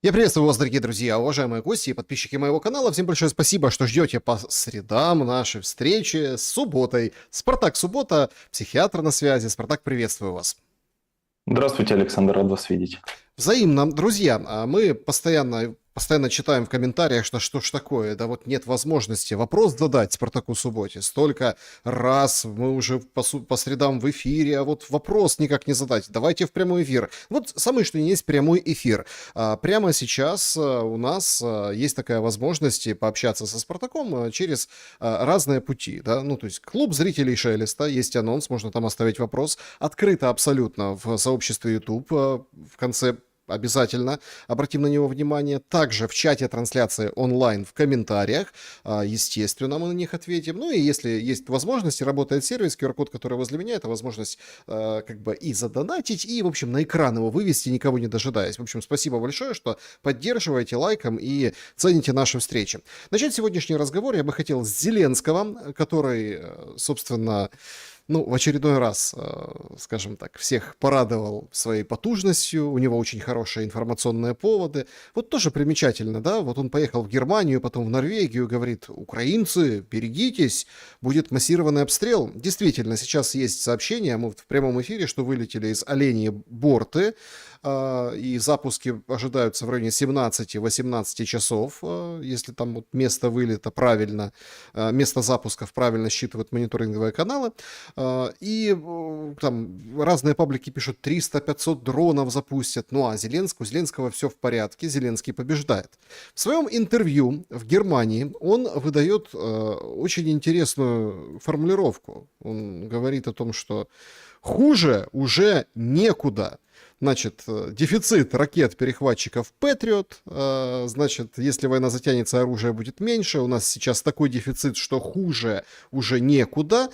Я приветствую вас, дорогие друзья, уважаемые гости и подписчики моего канала. Всем большое спасибо, что ждете по средам нашей встречи с субботой. Спартак Суббота, психиатр на связи. Спартак, приветствую вас. Здравствуйте, Александр, рад вас видеть. Взаимно. Друзья, мы постоянно читаем в комментариях, что ж такое, да вот нет возможности вопрос задать Спартаку Субботе. Столько раз мы уже по средам в эфире, а вот вопрос никак не задать. Давайте в прямой эфир. Вот самый что ни есть прямой эфир. Прямо сейчас у нас есть такая возможность пообщаться со Спартаком через разные пути, да, ну то есть клуб зрителей Шелеста, есть анонс, можно там оставить вопрос. Открыто абсолютно в сообществе YouTube в конце. Обязательно обратим на него внимание. Также в чате трансляции онлайн в комментариях. Естественно, мы на них ответим. Ну и если есть возможность, работает сервис, QR-код, который возле меня, это возможность как бы и задонатить, и, в общем, на экран его вывести, никого не дожидаясь. В общем, спасибо большое, что поддерживаете лайком и цените наши встречи. Начать сегодняшний разговор я бы хотел с Зеленского, который, собственно, в очередной раз, скажем так, всех порадовал своей потужностью, у него очень хорошие информационные поводы. Вот тоже примечательно, да, вот он поехал в Германию, потом в Норвегию, говорит: украинцы, берегитесь, будет массированный обстрел. Действительно, сейчас есть сообщение, мы в прямом эфире, что вылетели из Оленьей борты, и запуски ожидаются в районе 17-18 часов, если там вот место вылета правильно, место запусков правильно считывают мониторинговые каналы. И там разные паблики пишут, 300-500 дронов запустят. Ну а у Зеленского все в порядке, Зеленский побеждает. В своем интервью в Германии он выдает очень интересную формулировку. Он говорит о том, что хуже уже некуда. Значит, дефицит ракет-перехватчиков Патриот, значит, если война затянется, оружия будет меньше, у нас сейчас такой дефицит, что хуже уже некуда.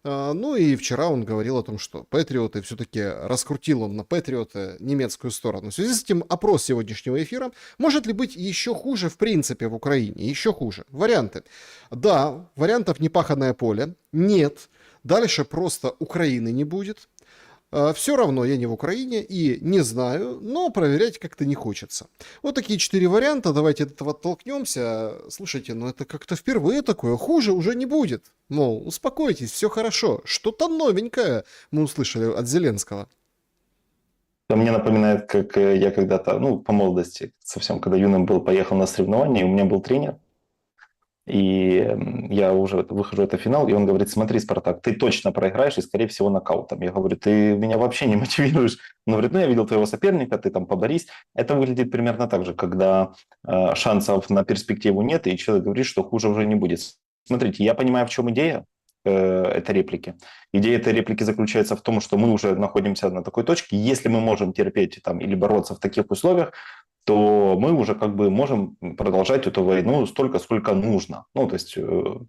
Ну и вчера он говорил о том, что Патриоты, все-таки раскрутил он на Патриоты немецкую сторону. В связи с этим опрос сегодняшнего эфира: может ли быть еще хуже в принципе в Украине? Еще хуже. Варианты. Да, вариантов непаханное поле. Нет. Дальше просто Украины не будет. Все равно я не в Украине и не знаю, но проверять как-то не хочется. Вот такие 4 варианта, давайте от этого оттолкнемся. Слушайте, ну это как-то впервые такое, хуже уже не будет. Мол, успокойтесь, все хорошо, что-то новенькое мы услышали от Зеленского. Это мне напоминает, как я когда-то, по молодости, совсем когда юным был, поехал на соревнования, и у меня был тренер, и я уже выхожу, это финал, и он говорит: смотри, Спартак, ты точно проиграешь, и, скорее всего, нокаутом. Я говорю: ты меня вообще не мотивируешь. Он говорит: я видел твоего соперника, ты там поборись. Это выглядит примерно так же, когда шансов на перспективу нет, и человек говорит, что хуже уже не будет. Смотрите, я понимаю, в чем идея этой реплики. Идея этой реплики заключается в том, что мы уже находимся на такой точке, если мы можем терпеть там, или бороться в таких условиях, то мы уже как бы можем продолжать эту войну столько, сколько нужно. То есть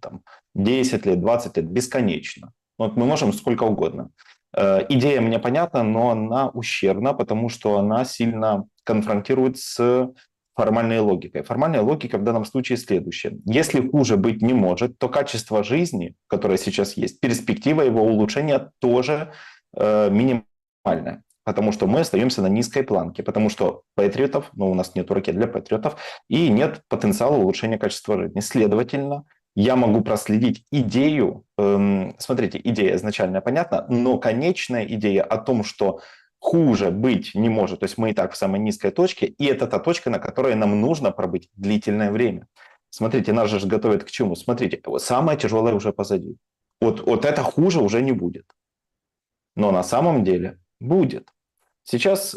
там 10 лет, 20 лет, бесконечно. Вот мы можем сколько угодно. Идея мне понятна, но она ущербна, потому что она сильно конфронтирует с формальной логикой. Формальная логика в данном случае следующая. Если хуже быть не может, то качество жизни, которое сейчас есть, перспектива его улучшения тоже минимальная. Потому что мы остаемся на низкой планке, потому что патриотов, у нас нет ракет для патриотов, и нет потенциала улучшения качества жизни. Следовательно, я могу проследить идею, смотрите, идея изначально понятна, но конечная идея о том, что хуже быть не может, то есть мы и так в самой низкой точке, и это та точка, на которой нам нужно пробыть длительное время. Смотрите, нас же готовят к чему? Смотрите, самое тяжелое уже позади. Вот это хуже уже не будет. Но на самом деле будет. Сейчас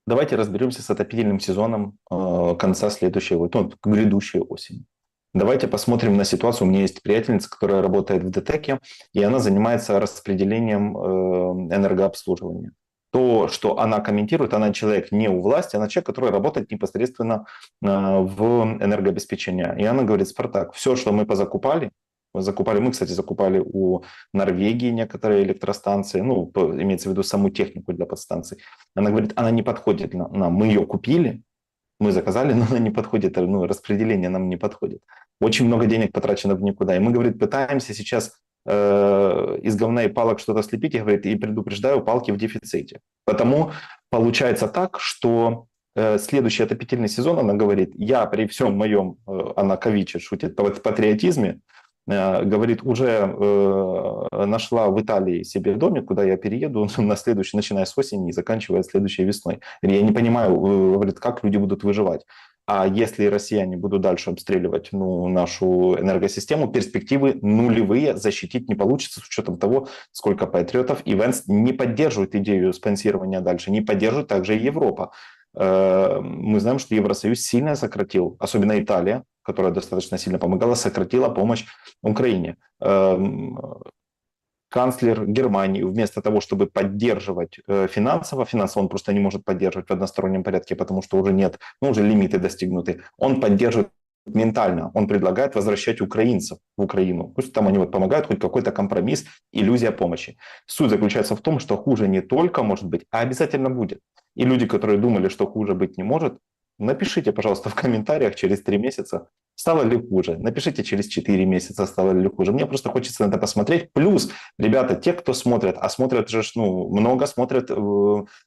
давайте разберемся с отопительным сезоном конца следующего, грядущей осени. Давайте посмотрим на ситуацию. У меня есть приятельница, которая работает в ДТЭКе, и она занимается распределением энергообслуживания. То, что она комментирует, она человек не у власти, она человек, который работает непосредственно в энергообеспечении. И она говорит: Спартак, все, что мы мы, кстати, закупали у Норвегии некоторые электростанции, имеется в виду саму технику для подстанций. Она говорит: она не подходит нам. Мы ее купили, мы заказали, но она не подходит, распределение нам не подходит. Очень много денег потрачено в никуда. И мы, говорит, пытаемся сейчас из говна и палок что-то слепить, и, говорит, и предупреждаю, палки в дефиците. Потому получается так, что следующий отопительный сезон, она говорит, я при всем моем, она кавичит, шутит, патриотизме, говорит, уже нашла в Италии себе домик, куда я перееду на следующий, начиная с осени и заканчивая следующей весной. Я не понимаю, говорит, как люди будут выживать. А если россияне будут дальше обстреливать нашу энергосистему, перспективы нулевые, защитить не получится с учетом того, сколько патриотов. И Венс не поддерживает идею спонсирования дальше, не поддерживает также и Европа. Мы знаем, что Евросоюз сильно сократил, особенно Италия, которая достаточно сильно помогала, сократила помощь Украине. Канцлер Германии вместо того, чтобы поддерживать финансово он просто не может поддерживать в одностороннем порядке, потому что уже нет, уже лимиты достигнуты, он поддерживает ментально, он предлагает возвращать украинцев в Украину. Пусть там они помогают, хоть какой-то компромисс, иллюзия помощи. Суть заключается в том, что хуже не только может быть, а обязательно будет. И люди, которые думали, что хуже быть не может, напишите, пожалуйста, в комментариях через 3 месяца, стало ли хуже. Напишите через 4 месяца, стало ли хуже. Мне просто хочется на это посмотреть. Плюс, ребята, те, кто смотрят, а смотрят же, много смотрят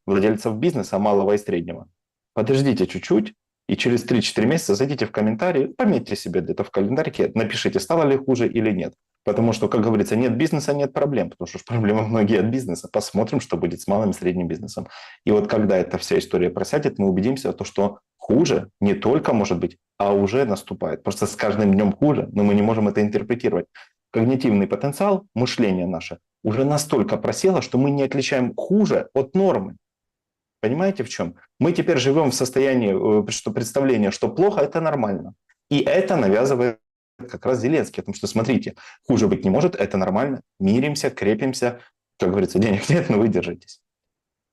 владельцев бизнеса, малого и среднего. Подождите чуть-чуть, и через 3-4 месяца зайдите в комментарии, пометьте себе где-то в календарике, напишите, стало ли хуже или нет. Потому что, как говорится, нет бизнеса, нет проблем. Потому что проблемы многие от бизнеса. Посмотрим, что будет с малым и средним бизнесом. И вот когда эта вся история просядет, мы убедимся в том, что хуже не только может быть, а уже наступает. Просто с каждым днем хуже, но мы не можем это интерпретировать. Когнитивный потенциал, мышление наше уже настолько просело, что мы не отличаем хуже от нормы. Понимаете, в чем? Мы теперь живем в состоянии что представления, что плохо – это нормально. И это навязывает как раз Зеленский. Потому что, смотрите, хуже быть не может, это нормально. Миримся, крепимся. Как говорится, денег нет, но вы держитесь.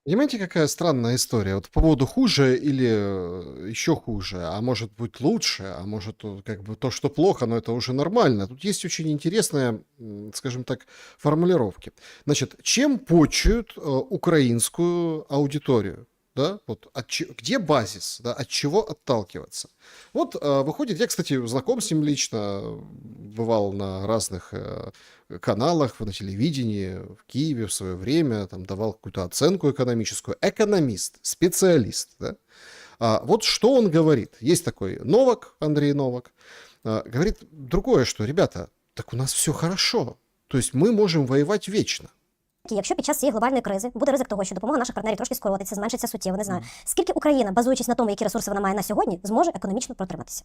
Понимаете, какая странная история? Вот по поводу хуже или еще хуже, а может быть лучше, а может как бы то, что плохо, но это уже нормально. Тут есть очень интересные, скажем так, формулировки. Значит, чем почуют украинскую аудиторию? Да, вот где базис, да, от чего отталкиваться? Вот выходит, я, кстати, знаком с ним лично, бывал на разных каналах, на телевидении, в Киеве в свое время, там давал какую-то оценку экономическую. Экономист, специалист, да? Вот что он говорит. Есть такой Новак, Андрей Новак, говорит другое, что, ребята, так у нас все хорошо, то есть мы можем воевать вечно. Якщо під час цієї глобальної кризи буде ризик того, що допомога наших партнерів трошки скоротиться, зменшиться суттєво, не знаю, скільки Україна, базуючись на тому, які ресурси вона має на сьогодні, зможе економічно протриматися?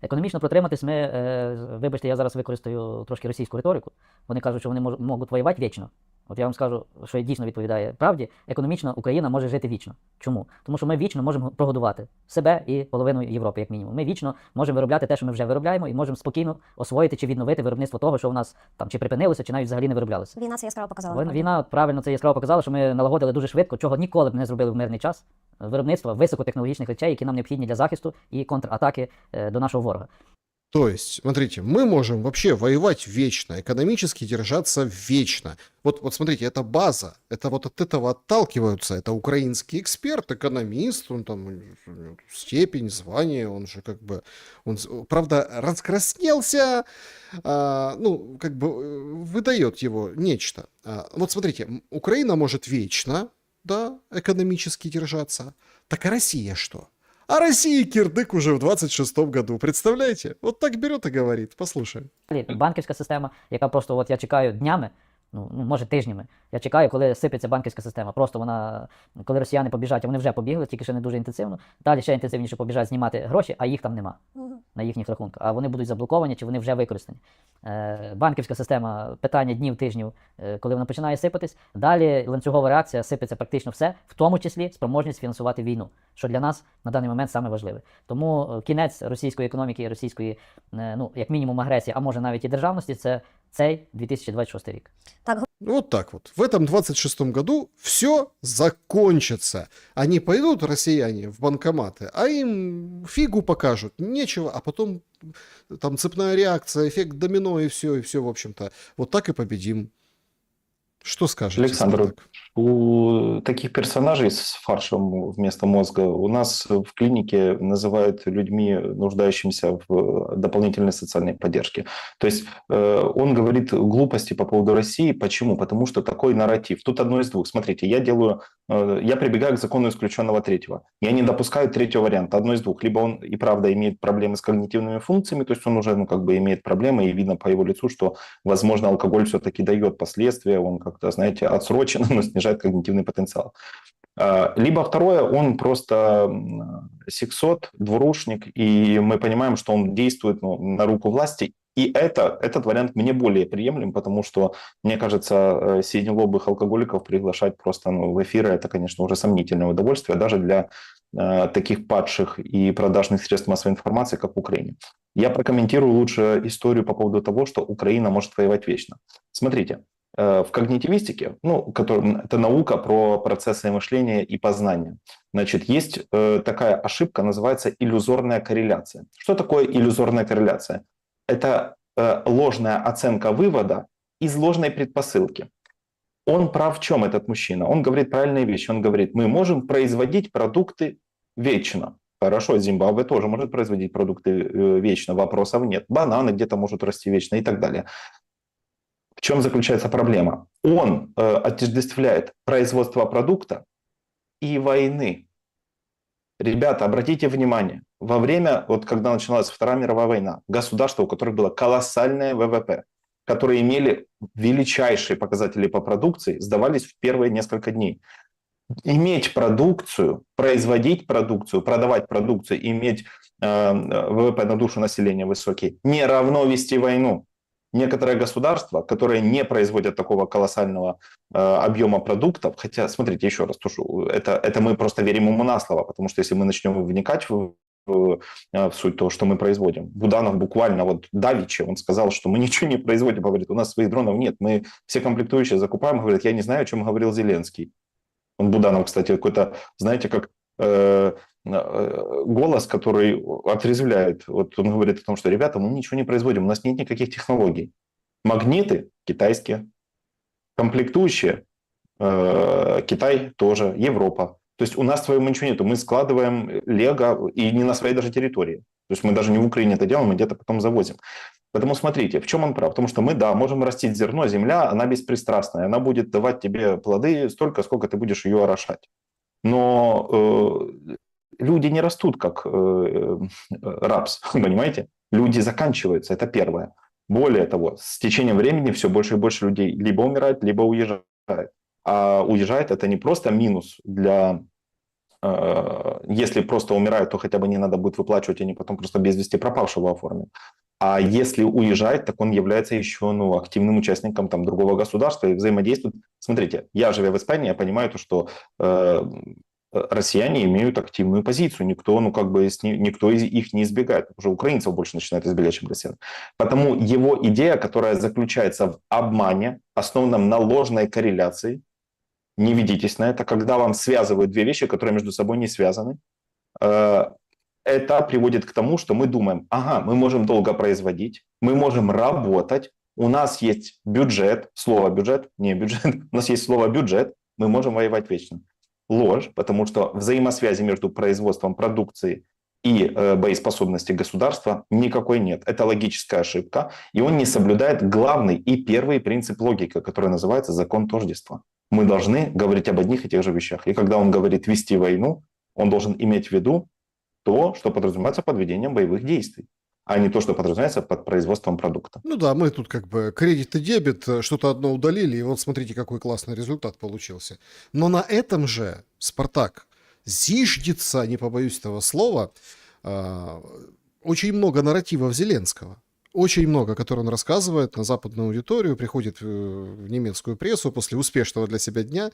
Економічно протриматись ми, вибачте, я зараз використаю трошки російську риторику. Вони кажуть, що вони можуть воювати вічно. От я вам скажу, що дійсно відповідає правді. Економічно Україна може жити вічно. Чому? Тому що ми вічно можемо прогодувати себе і половину Європи, як мінімум. Ми вічно можемо виробляти те, що ми вже виробляємо, і можемо спокійно освоїти чи відновити виробництво того, що у нас там чи припинилося, чи навіть взагалі не вироблялося. Війна це яскраво показала. Війна, правильно, це яскраво показала, що ми налагодили дуже швидко, чого ніколи б не зробили в мирний час. Виробництво високотехнологічних речей, які нам необхідні для захисту і контратаки до нашого ворога. То есть, смотрите, мы можем вообще воевать вечно, экономически держаться вечно. Вот смотрите, это база, это вот от этого отталкиваются. Это украинский эксперт, экономист, он там степень, звание, он же как бы, он, правда, раскраснелся, как бы выдает его нечто. Вот смотрите, Украина может вечно, да, экономически держаться, так а Россия что? А России кирдык уже в 26-м году, представляете? Вот так берет и говорит, послушаем. Банківська система, яка просто, от я чекаю днями, може тижнями, я чекаю, коли сипеться банківська система. Просто вона, коли росіяни побіжать, а вони вже побігли, тільки ще не дуже інтенсивно, далі ще інтенсивніше побіжать знімати гроші, а їх там нема на їхніх рахунках. А вони будуть заблоковані, чи вони вже використані. Банківська система, питання днів, тижнів, коли вона починає сипатись, далі ланцюгова реакція, сипеться практично все, в тому числі спроможність фінансувати війну, що для нас на даний момент саме важливе. Тому кінець російської економіки, російської, як мінімум агресії, а може навіть і державності, це цей 2026 рік. Вот так вот. В этом 26-м году все закончится. Они пойдут, россияне, в банкоматы, а им фигу покажут, нечего, а потом там цепная реакция, эффект домино и все, в общем-то. Вот так и победим. Что скажете? Александр, Спартак? У таких персонажей с фаршем вместо мозга у нас в клинике называют людьми, нуждающимися в дополнительной социальной поддержке. То есть он говорит глупости по поводу России. Почему? Потому что такой нарратив. Тут одно из двух. Смотрите, я прибегаю к закону исключенного третьего. Я не допускаю третьего варианта. Одно из двух. Либо он и правда имеет проблемы с когнитивными функциями, то есть он уже имеет проблемы, и видно по его лицу, что, возможно, алкоголь все-таки дает последствия, он как-то, знаете, отсрочен, но снижает когнитивный потенциал. Либо второе, он просто сексот, двурушник, и мы понимаем, что он действует на руку власти. И этот вариант мне более приемлем, потому что, мне кажется, синелобых алкоголиков приглашать просто в эфиры, это, конечно, уже сомнительное удовольствие, даже для таких падших и продажных средств массовой информации, как в Украине. Я прокомментирую лучше историю по поводу того, что Украина может воевать вечно. Смотрите, в когнитивистике, это наука про процессы мышления и познания. Значит, есть такая ошибка, называется иллюзорная корреляция. Что такое иллюзорная корреляция? Это ложная оценка вывода из ложной предпосылки. Он прав в чем, этот мужчина? Он говорит правильные вещи. Он говорит, мы можем производить продукты вечно. Хорошо, Зимбабве тоже может производить продукты вечно, вопросов нет. Бананы где-то могут расти вечно и так далее. В чем заключается проблема? Он отождествляет производство продукта и войны. Ребята, обратите внимание, во время, когда началась Вторая мировая война, государства, у которых было колоссальное ВВП, которые имели величайшие показатели по продукции, сдавались в первые несколько дней. Иметь продукцию, производить продукцию, продавать продукцию, иметь ВВП на душу населения высокий, не равно вести войну. Некоторые государства, которые не производят такого колоссального объема продуктов, хотя, смотрите, еще раз, это мы просто верим ему на слово, потому что если мы начнем вникать в суть того, что мы производим. Буданов буквально давеча, он сказал, что мы ничего не производим, говорит, у нас своих дронов нет, мы все комплектующие закупаем, говорит, я не знаю, о чем говорил Зеленский. Он Буданов, кстати, какой-то, знаете, как голос, который отрезвляет. Вот он говорит о том, что, ребята, мы ничего не производим, у нас нет никаких технологий. Магниты китайские, комплектующие Китай тоже, Европа. То есть у нас своего ничего нету. Мы складываем лего и не на своей даже территории. То есть мы даже не в Украине это делаем, мы где-то потом завозим. Поэтому смотрите, в чем он прав? Потому что мы, можем растить зерно, земля, она беспристрастная. Она будет давать тебе плоды столько, сколько ты будешь ее орошать. Но люди не растут как рапс, понимаете? Люди заканчиваются, это первое. Более того, с течением времени все больше и больше людей либо умирают, либо уезжают. А уезжает это не просто минус для... Если просто умирают, то хотя бы не надо будет выплачивать, они потом просто без вести пропавшего оформят. А если уезжает, так он является еще активным участником другого государства и взаимодействует. Смотрите, я, живя в Испании, я понимаю, что россияне имеют активную позицию. Никто, никто из их не избегает. Уже украинцев больше начинает избегать, чем россиян. Потому его идея, которая заключается в обмане, основанном на ложной корреляции, не ведитесь на это, когда вам связывают две вещи, которые между собой не связаны, это приводит к тому, что мы думаем, мы можем долго производить, мы можем работать, у нас есть бюджет, слово бюджет, не бюджет, у нас есть слово бюджет, мы можем воевать вечно. Ложь, потому что взаимосвязи между производством продукции и боеспособности государства никакой нет. Это логическая ошибка, и он не соблюдает главный и первый принцип логики, который называется закон тождества. Мы должны говорить об одних и тех же вещах. И когда он говорит «вести войну», он должен иметь в виду то, что подразумевается под ведением боевых действий, а не то, что подразумевается под производством продукта. Мы тут кредит и дебет, что-то одно удалили, и вот смотрите, какой классный результат получился. Но на этом же Спартак зиждется, не побоюсь этого слова, очень много нарративов Зеленского. Очень много, который он рассказывает на западную аудиторию, приходит в немецкую прессу после успешного для себя дня,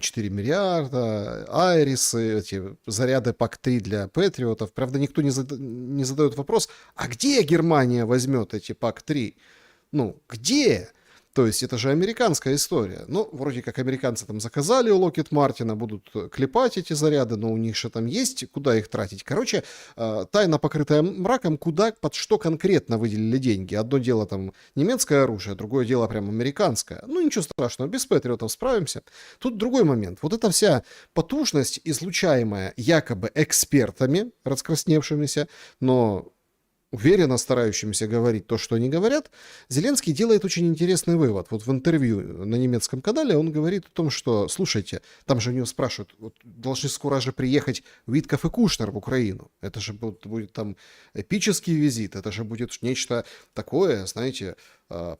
4 миллиарда, айрисы, эти заряды ПАК-3 для патриотов. Правда, никто не задает вопрос, а где Германия возьмет эти ПАК-3? Где? То есть это же американская история. Ну, вроде как американцы там заказали у Lockheed Martin, будут клепать эти заряды, но у них же там есть, куда их тратить. Короче, тайна, покрытая мраком, куда, под что конкретно выделили деньги. Одно дело там немецкое оружие, другое дело прям американское. Ну, ничего страшного, без патриотов справимся. Тут другой момент. Вот эта вся потужность, излучаемая якобы экспертами, раскрасневшимися, но уверенно старающимися говорить то, что они говорят, Зеленский делает очень интересный вывод. Вот в интервью на немецком канале он говорит о том, что, слушайте, там же у него спрашивают, вот, должны скоро же приехать Витков и Кушнер в Украину. Это же будет там эпический визит, это же будет нечто такое, знаете,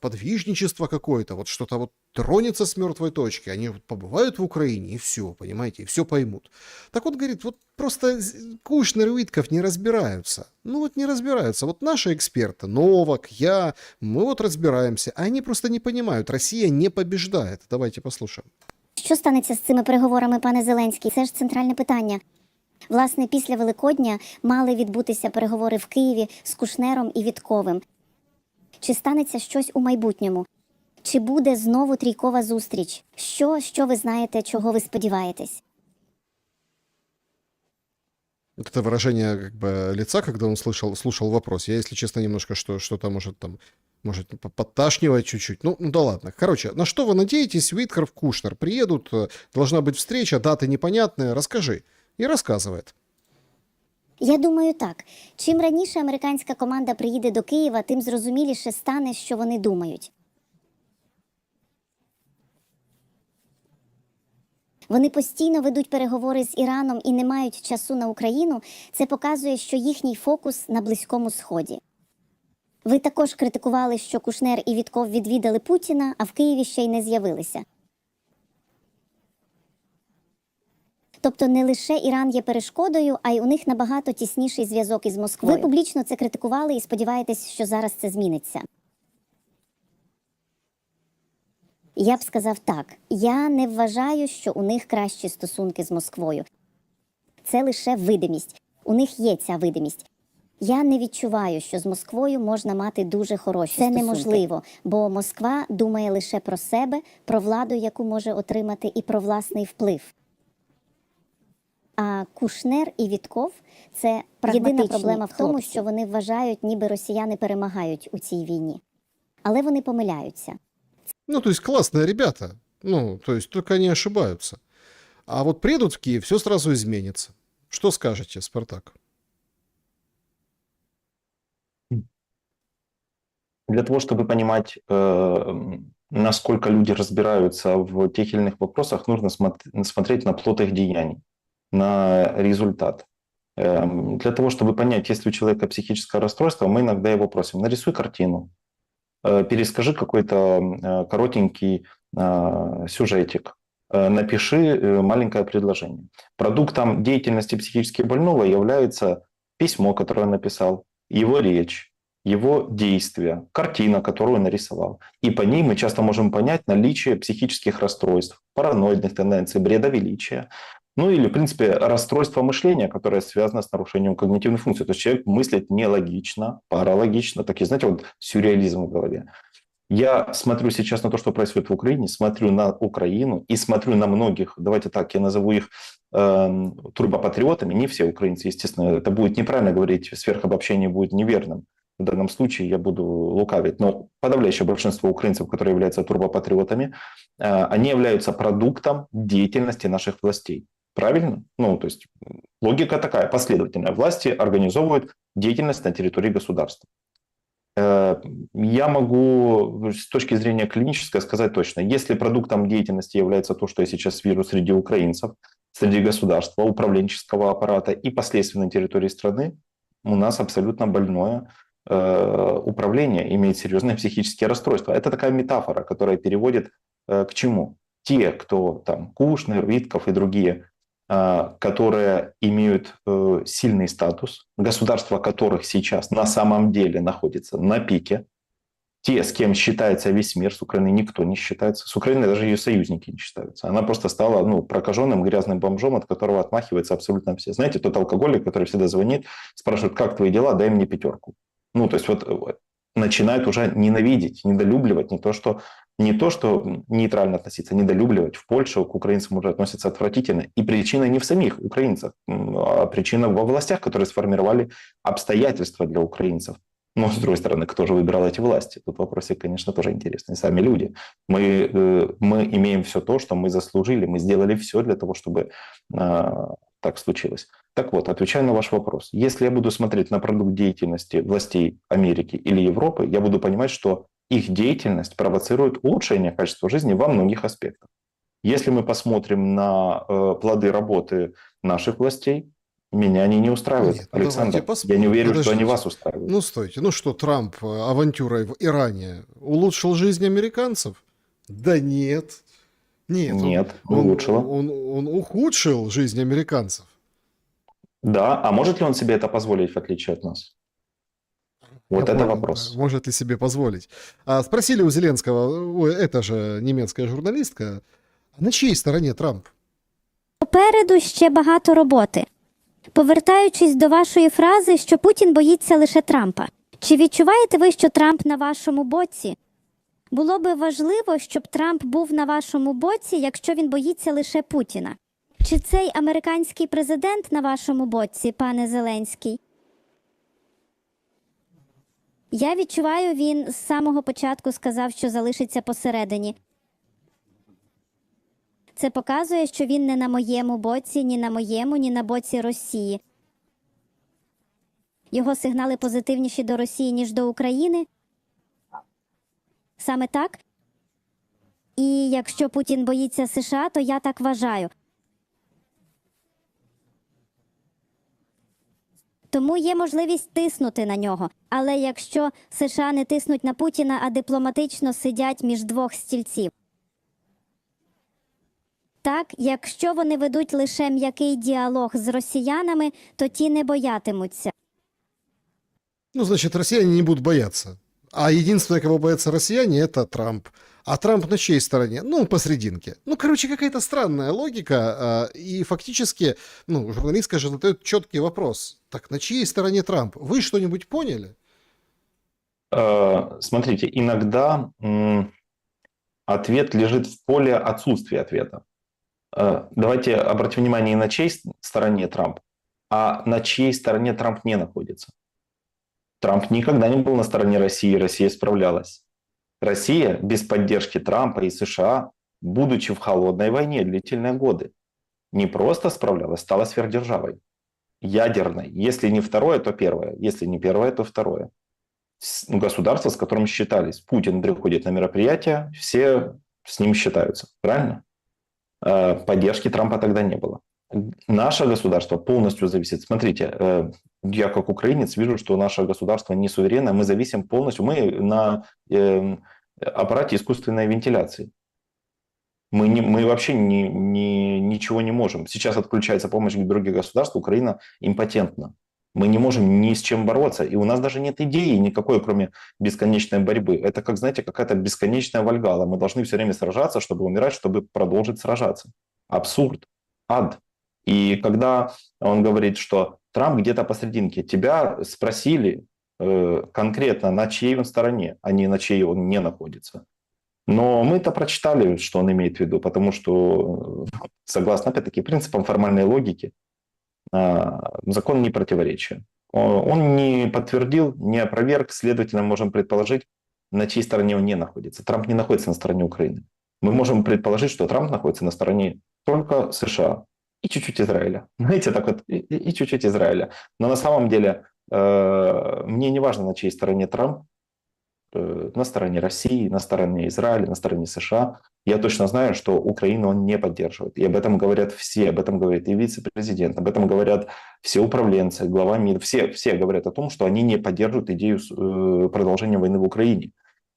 подвижничество какое-то, вот что-то вот тронется с мертвой точки, они вот побывают в Украине и все, понимаете, и все поймут. Так вот, говорит, вот просто Кушнер и Уитков не разбираются. Ну вот не разбираются. Вот наши эксперты, Новак, я, мы вот разбираемся, а они просто не понимают, Россия не побеждает. Давайте послушаем. Що станеться з цими переговорами, пане Зеленський? Це ж центральне питання. Власне, після Великодня мали відбутися переговори в Києві з Кушнером і Вітковим. Чи станеться щось у майбутньому? Чи буде знову трійкова зустріч? Що ви знаєте, чого ви сподіваєтесь? Вот это выражение как бы лица, когда он слушал вопрос. Я, если честно, немножко что-то может подташнивать чуть-чуть. Ну да ладно. Короче, на что вы надеетесь? Витков, Кушнер приедут, должна быть встреча, даты непонятные. Расскажи. И рассказывает. Я думаю так. Чим раніше американська команда приїде до Києва, тим зрозуміліше стане, що вони думають. Вони постійно ведуть переговори з Іраном і не мають часу на Україну. Це показує, що їхній фокус на Близькому Сході. Ви також критикували, що Кушнер і Вітков відвідали Путіна, а в Києві ще й не з'явилися. Тобто не лише Іран є перешкодою, а й у них набагато тісніший зв'язок із Москвою. Ви публічно це критикували і сподіваєтесь, що зараз це зміниться. Я б сказав так. Я не вважаю, що у них кращі стосунки з Москвою. Це лише видимість. У них є ця видимість. Я не відчуваю, що з Москвою можна мати дуже хороші стосунки. Це неможливо, бо Москва думає лише про себе, про владу, яку може отримати, і про власний вплив. А Кушнер і Вітков – це єдина проблема в тому, що вони вважають, ніби росіяни перемагають у цій війні. Але вони помиляються. Ну, то есть классные ребята. Ну, то есть только они ошибаются. А вот приедут в Киев, все сразу изменится. Что скажете, Спартак? Для того, чтобы понимать, насколько люди разбираются в тех или иных вопросах, нужно смотреть на плод их деяний, на результат. Для того, чтобы понять, есть ли у человека психическое расстройство, мы иногда его просим: нарисуй картину, перескажи какой-то коротенький сюжетик, напиши маленькое предложение. Продуктом деятельности психически больного является письмо, которое он написал, его речь, его действия, картина, которую он нарисовал. И по ней мы часто можем понять наличие психических расстройств, параноидных тенденций, бреда величия. Ну или, в принципе, расстройство мышления, которое связано с нарушением когнитивной функции. То есть человек мыслит нелогично, паралогично, такие, знаете, вот сюрреализм в голове. Я смотрю сейчас на то, что происходит в Украине, смотрю на Украину и смотрю на многих, давайте так, я назову их турбопатриотами, не все украинцы, естественно, это будет неправильно говорить, сверхобобщение будет неверным. В данном случае я буду лукавить, но подавляющее большинство украинцев, которые являются турбопатриотами, они являются продуктом деятельности наших властей. Правильно? Ну, то есть логика такая, последовательная. Власти организовывают деятельность на территории государства. Я могу с точки зрения клинической сказать точно, если продуктом деятельности является то, что я сейчас вижу среди украинцев, среди государства, управленческого аппарата и последствий на территории страны, у нас абсолютно больное управление, имеет серьезные психические расстройства. Это такая метафора, которая переводит к чему? Те, кто там Кушнер, Витков и другие, которые имеют сильный статус, государства которых сейчас на самом деле находится на пике, те, с кем считается весь мир, с Украиной никто не считается, с Украиной даже ее союзники не считаются. Она просто стала прокаженным грязным бомжом, от которого отмахиваются абсолютно все. Знаете, тот алкоголик, который всегда звонит, спрашивает: как твои дела, дай мне 5. Ну, то есть вот начинают уже ненавидеть, недолюбливать не то, что Не то, что нейтрально относиться, недолюбливать. В Польше к украинцам уже относятся отвратительно. И причина не в самих украинцах, а причина во властях, которые сформировали обстоятельства для украинцев. Но, с другой стороны, кто же выбирал эти власти? Тут вопросы, конечно, тоже интересные. Сами люди. Мы имеем все то, что мы заслужили. Мы сделали все для того, чтобы так случилось. Так вот, отвечая на ваш вопрос. Если я буду смотреть на продукт деятельности властей Америки или Европы, я буду понимать, что их деятельность провоцирует улучшение качества жизни во многих аспектах. Если мы посмотрим на плоды работы наших властей, меня они не устраивают. Нет, ну Александр, давайте я посмотрим. не уверен, что они Подождите. вас устраивают. Ну, стойте. Ну что, Трамп авантюрой в Иране улучшил жизнь американцев? Да нет. Нет, Нет, не улучшило. он ухудшил жизнь американцев. Да, а может ли он себе это позволить, в отличие от нас? Вот Я это понял, вопрос. да, может ли себе позволить. Спросили у Зеленского, ой, это же немецкая журналистка, а на чьей стороне Трамп? Попереду ще багато роботи. Повертаючись до вашої фрази, що Путін боїться лише Трампа. Чи відчуваєте ви, що Трамп на вашому боці? Було би важливо, щоб Трамп був на вашому боці, якщо він боїться лише Путіна. Чи цей американський президент на вашому боці, пане Зеленський? Я відчуваю, він з самого початку сказав, що залишиться посередині. Це показує, що він не на моєму боці, ні на моєму, ні на боці Росії. Його сигнали позитивніші до Росії, ніж до України? Саме так? І якщо Путін боїться США, то я так вважаю. Тому є можливість тиснути на нього. Але якщо США не тиснуть на Путіна, а дипломатично сидять між двох стільців. Так, якщо вони ведуть лише м'який діалог з росіянами, то ті не боятимуться. Ну, значит, россияне не будут бояться. А единственное, кого боятся россияне, это Трамп. А Трамп на чьей стороне? Ну, посерединке. Ну, короче, какая-то странная логика. И фактически, ну, журналистка же задает четкий вопрос. Так на чьей стороне Трамп? Вы что-нибудь поняли? Смотрите, иногда ответ лежит в поле отсутствия ответа. Давайте обратим внимание не на чьей стороне Трамп, а на чьей стороне Трамп не находится. Трамп никогда не был на стороне России, Россия справлялась. Россия без поддержки Трампа и США, будучи в холодной войне длительные годы, не просто справлялась, стала сверхдержавой. Ядерной. Если не второе, то первое. Если не первое, то второе. Государство, с которым считались. Путин приходит на мероприятие, все с ним считаются. Правильно? Поддержки Трампа тогда не было. Наше государство полностью зависит. Смотрите, я как украинец вижу, что наше государство не суверенное, мы зависим полностью, мы на аппарате искусственной вентиляции. Мы вообще ничего не можем. Сейчас отключается помощь других государств, Украина импотентна. Мы не можем ни с чем бороться, и у нас даже нет идеи никакой, кроме бесконечной борьбы. Это, как, знаете, какая-то бесконечная вальгалла. Мы должны все время сражаться, чтобы умирать, чтобы продолжить сражаться. Абсурд, ад. И когда он говорит, что Трамп где-то посерединке, тебя спросили конкретно, на чьей он стороне, а не на чьей он не находится. Но мы-то прочитали, что он имеет в виду, потому что, согласно, опять-таки, принципам формальной логики, закон не противоречия. Он не подтвердил, не опроверг, следовательно, можем предположить, на чьей стороне он не находится. Трамп не находится на стороне Украины. Мы можем предположить, что Трамп находится на стороне только США и чуть-чуть Израиля. Знаете, так вот, и чуть-чуть Израиля. Но на самом деле мне не важно, на чьей стороне Трамп, на стороне России, на стороне Израиля, на стороне США. Я точно знаю, что Украину он не поддерживает. И об этом говорят все, об этом говорит и вице-президент, об этом говорят все управленцы, глава МИД. Все говорят о том, что они не поддерживают идею продолжения войны в Украине.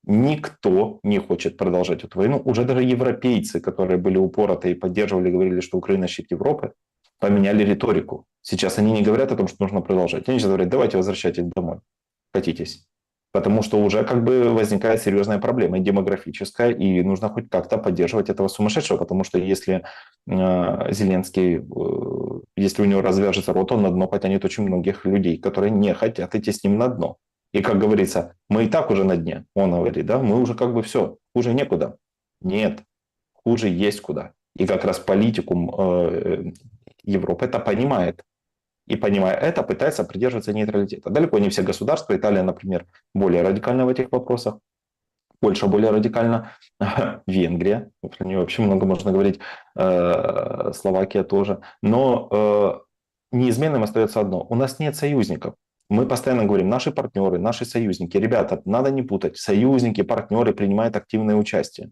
Никто не хочет продолжать эту войну. Уже даже европейцы, которые были упороты и поддерживали, говорили, что Украина щит Европы, поменяли риторику. Сейчас они не говорят о том, что нужно продолжать. Они сейчас говорят, давайте возвращайтесь домой, катитесь. Потому что уже как бы возникает серьезная проблема, и демографическая, и нужно хоть как-то поддерживать этого сумасшедшего, потому что если Зеленский, если у него развяжется рот, он на дно потянет очень многих людей, которые не хотят идти с ним на дно. И, как говорится, мы и так уже на дне, он говорит, да, мы уже как бы все, хуже некуда. Нет, хуже есть куда. И как раз политикум Европы это понимает. И, понимая это, пытается придерживаться нейтралитета. Далеко не все государства, Италия, например, более радикальна в этих вопросах, Польша более радикальна, Венгрия, про нее вообще много можно говорить, Словакия тоже. Но неизменным остается одно. У нас нет союзников. Мы постоянно говорим, наши партнеры, наши союзники. Ребята, надо не путать. Союзники, партнеры принимают активное участие.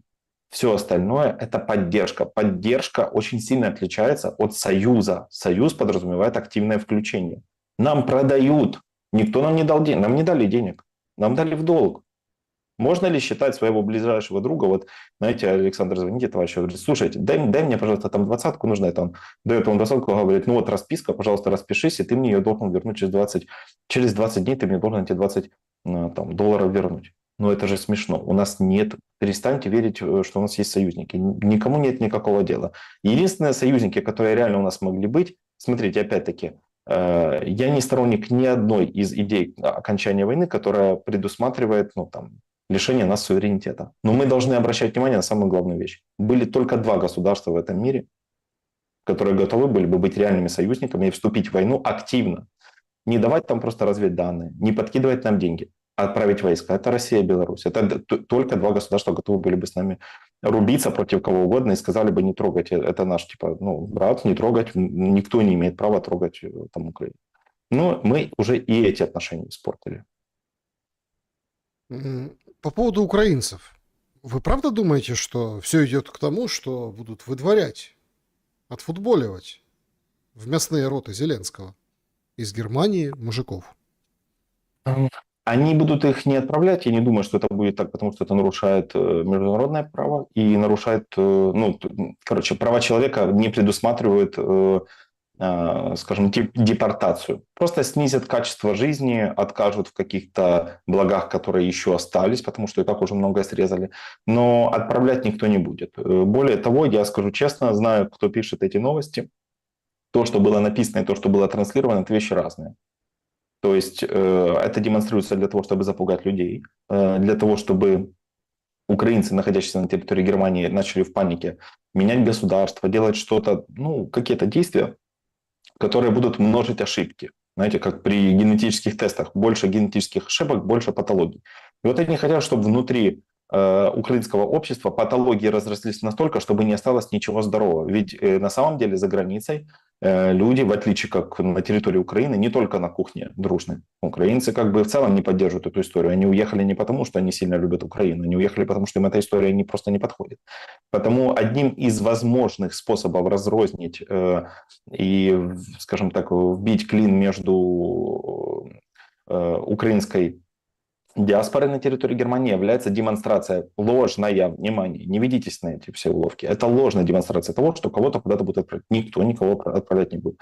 Все остальное – это поддержка. Поддержка очень сильно отличается от союза. Союз подразумевает активное включение. Нам продают. Никто нам не дал денег. Нам не дали денег. Нам дали в долг. Можно ли считать своего ближайшего друга, вот, знаете, Александр, звоните товарищу, говорит, слушайте, дай мне, пожалуйста, там 20-ку нужно, это он дает ему 20-ку, говорит, ну вот расписка, пожалуйста, распишись, и ты мне ее должен вернуть через 20 дней ты мне должен эти 20 там, долларов вернуть. Но это же смешно. У нас нет, перестаньте верить, что у нас есть союзники. Никому нет никакого дела. Единственные союзники, которые реально у нас могли быть, смотрите, опять-таки, я не сторонник ни одной из идей окончания войны, которая предусматривает, ну, там, лишение нас суверенитета. Но мы должны обращать внимание на самую главную вещь. Были только 2 государства в этом мире, которые готовы были бы быть реальными союзниками и вступить в войну активно. Не давать там просто разведданные, не подкидывать нам деньги, а отправить войска. Это Россия и Беларусь. Это только 2 государства готовы были бы с нами рубиться против кого угодно и сказали бы, не трогать. Это наш, типа, ну, брат, не трогать. Никто не имеет права трогать там Украину. Но мы уже и эти отношения испортили. По поводу украинцев. Вы правда думаете, что все идет к тому, что будут выдворять, отфутболивать в мясные роты Зеленского из Германии мужиков? Они будут их не отправлять, я не думаю, что это будет так, потому что это нарушает международное право и нарушает, ну, короче, права человека не предусматривают, скажем, депортацию. Просто снизят качество жизни, откажут в каких-то благах, которые еще остались, потому что и так уже многое срезали. Но отправлять никто не будет. Более того, я скажу честно, знаю, кто пишет эти новости, то, что было написано и то, что было транслировано, это вещи разные. То есть это демонстрируется для того, чтобы запугать людей, для того, чтобы украинцы, находящиеся на территории Германии, начали в панике менять государство, делать что-то, ну, какие-то действия, которые будут множить ошибки. Знаете, как при генетических тестах. Больше генетических ошибок, больше патологий. И вот они хотят, чтобы внутри украинского общества патологии разрослись настолько, чтобы не осталось ничего здорового. Ведь на самом деле за границей люди, в отличие как на территории Украины, не только на кухне дружны. Украинцы как бы в целом не поддерживают эту историю. Они уехали не потому, что они сильно любят Украину, они уехали потому, что им эта история просто не подходит. Потому одним из возможных способов разрознить и, скажем так, вбить клин между украинской диаспоры на территории Германии является демонстрация ложная, внимание, не ведитесь на эти все уловки. Это ложная демонстрация того, что кого-то куда-то будут отправлять. Никто никого отправлять не будет.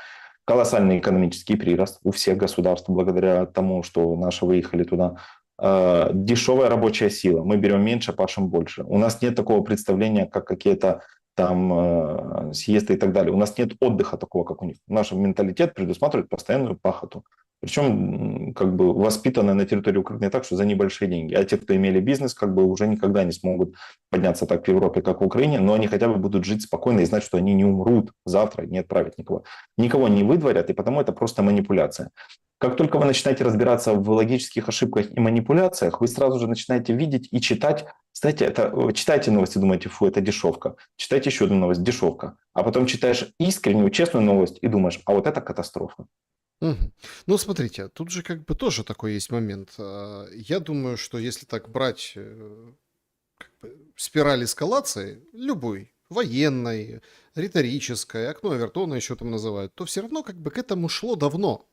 Колоссальный экономический прирост у всех государств благодаря тому, что наши выехали туда. Дешевая рабочая сила. Мы берем меньше, пашем больше. У нас нет такого представления, как какие-то там съезды и так далее. У нас нет отдыха такого, как у них. Наш менталитет предусматривает постоянную пахоту. Причем как бы воспитаны на территории Украины так, что за небольшие деньги. А те, кто имели бизнес, как бы уже никогда не смогут подняться так в Европе, как в Украине, но они хотя бы будут жить спокойно и знать, что они не умрут завтра, не отправят никого. Никого не выдворят, и потому это просто манипуляция. Как только вы начинаете разбираться в логических ошибках и манипуляциях, вы сразу же начинаете видеть и читать. Кстати, читайте новости, думаете, фу, это дешевка. Читайте еще одну новость, дешевка. А потом читаешь искреннюю, честную новость и думаешь, а вот это катастрофа. Мгм. Ну, смотрите, тут же как бы тоже такой есть момент. Я думаю, что если так брать как бы спираль эскалации, любой, военной, риторической, окно Авертона еще там называют, то все равно как бы к этому шло давно.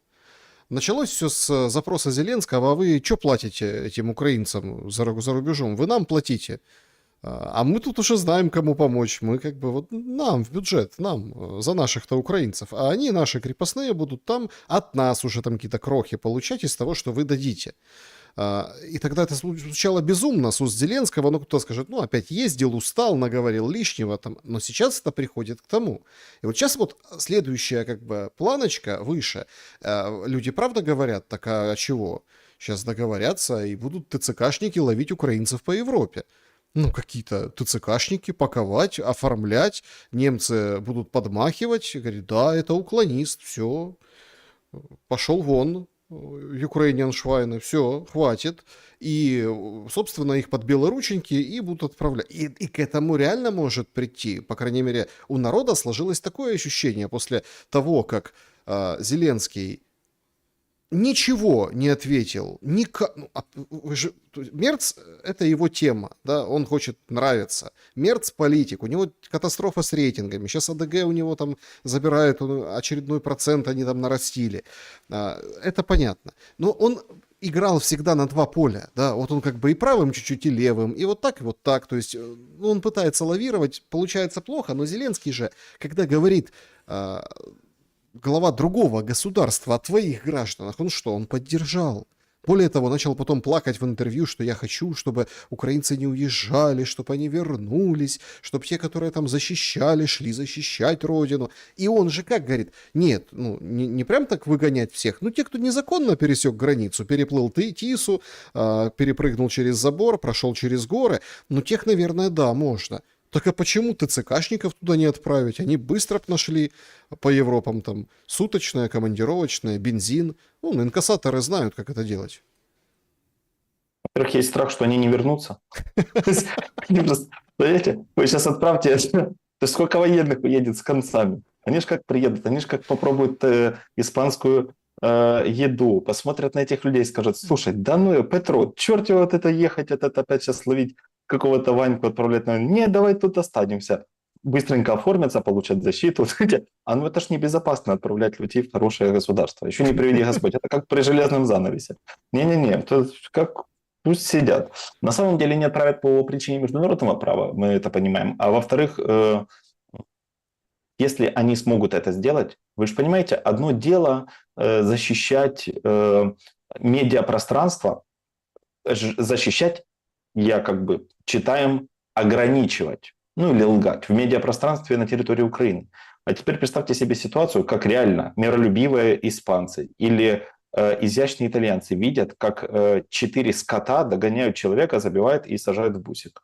Началось все с запроса Зеленского, а вы что платите этим украинцам за рубежом? Вы нам платите. А мы тут уже знаем, кому помочь. Мы как бы вот нам в бюджет, нам, за наших-то украинцев. А они, наши крепостные, будут там от нас уже там какие-то крохи получать из того, что вы дадите. И тогда это звучало безумно с уст Зеленского. Ну, кто скажет, ну, опять ездил, устал, наговорил лишнего там. Но сейчас это приходит к тому. И вот сейчас вот следующая как бы планочка выше. Люди правда говорят, так а чего? Сейчас договорятся, и будут ТЦКшники ловить украинцев по Европе. Ну, какие-то ТЦКшники паковать, оформлять, немцы будут подмахивать, и говорить, да, это уклонист, все, пошел вон, Ukrainian Schweine, все, хватит. И, собственно, их под белорученьки и будут отправлять. И к этому реально может прийти. По крайней мере, у народа сложилось такое ощущение после того, как Зеленский ничего не ответил. Мерц — это его тема, да, он хочет нравиться. Мерц — политик, у него катастрофа с рейтингами. Сейчас АДГ у него там забирают очередной процент, они там нарастили. Это понятно. Но он играл всегда на два поля, да, вот он как бы и правым чуть-чуть, и левым, и вот так, и вот так. То есть он пытается лавировать, получается плохо, но Зеленский же, когда говорит... глава другого государства о твоих гражданах, он что, он поддержал? Более того, начал потом плакать в интервью, что я хочу, чтобы украинцы не уезжали, чтобы они вернулись, чтобы те, которые там защищали, шли защищать родину. И он же как говорит, нет, ну не прям так выгонять всех, ну те, кто незаконно пересек границу, переплыл Тису, перепрыгнул через забор, прошел через горы, ну тех, наверное, да, можно. Так а почему ТЦКшников туда не отправить? Они быстро нашли по Европам там суточное, командировочное, бензин. Ну, инкассаторы знают, как это делать. Во-первых, есть страх, что они не вернутся. Они просто, знаете, вы сейчас отправьте, то есть сколько военных уедет с концами? Они же как приедут, они же как попробуют испанскую еду, посмотрят на этих людей и скажут, слушай, да ну, Петро, черт его вот это ехать, это опять сейчас ловить какого-то Ваньку, отправлять на... Не, давай тут останемся. Быстренько оформятся, получат защиту. А ну это ж небезопасно отправлять людей в хорошее государство. Еще не приведи Господь. Это как при железном занавесе. Не-не-не, как пусть сидят. На самом деле не отправят по причине международного права, мы это понимаем. А во-вторых, если они смогут это сделать, вы же понимаете, одно дело защищать медиапространство, защищать, я как бы читаем, ограничивать, ну или лгать в медиапространстве на территории Украины. А теперь представьте себе ситуацию, как реально миролюбивые испанцы или изящные итальянцы видят, как 4 скота догоняют человека, забивают и сажают в бусик.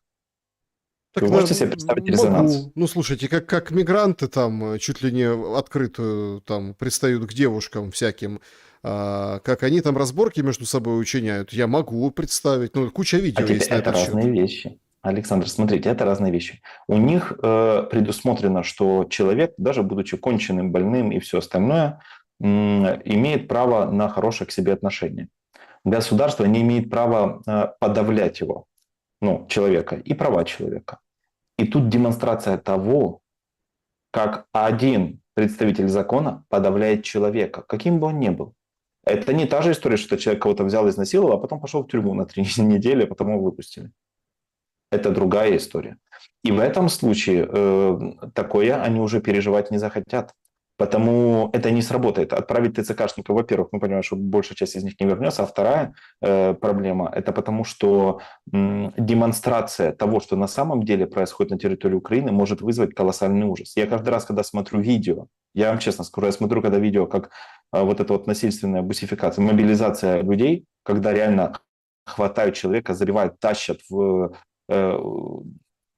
Так Вы можете себе представить резонанс? могу. Ну, слушайте, как мигранты там чуть ли не открыто там пристают к девушкам всяким, как они там разборки между собой учиняют, я могу представить. Ну, куча видео есть на Это этот счет. разные вещи. Александр, смотрите, это разные вещи. У них предусмотрено, что человек, даже будучи конченным, больным и все остальное, имеет право на хорошее к себе отношение. Государство не имеет права подавлять его, ну, человека, и права человека. И тут демонстрация того, как один представитель закона подавляет человека, каким бы он ни был. Это не та же история, что человек кого-то взял, изнасиловал, а потом пошел в тюрьму на 3 недели, а потом его выпустили. Это другая история. И в этом случае такое они уже переживать не захотят. Потому это не сработает. Отправить ТЦКшников, во-первых, мы понимаем, что большая часть из них не вернется, а вторая проблема – это потому, что демонстрация того, что на самом деле происходит на территории Украины, может вызвать колоссальный ужас. Я каждый раз, когда смотрю видео, я вам честно скажу, я смотрю, когда видео, как вот эта вот насильственная бусификация, мобилизация людей, когда реально хватают человека, забивают, тащат в...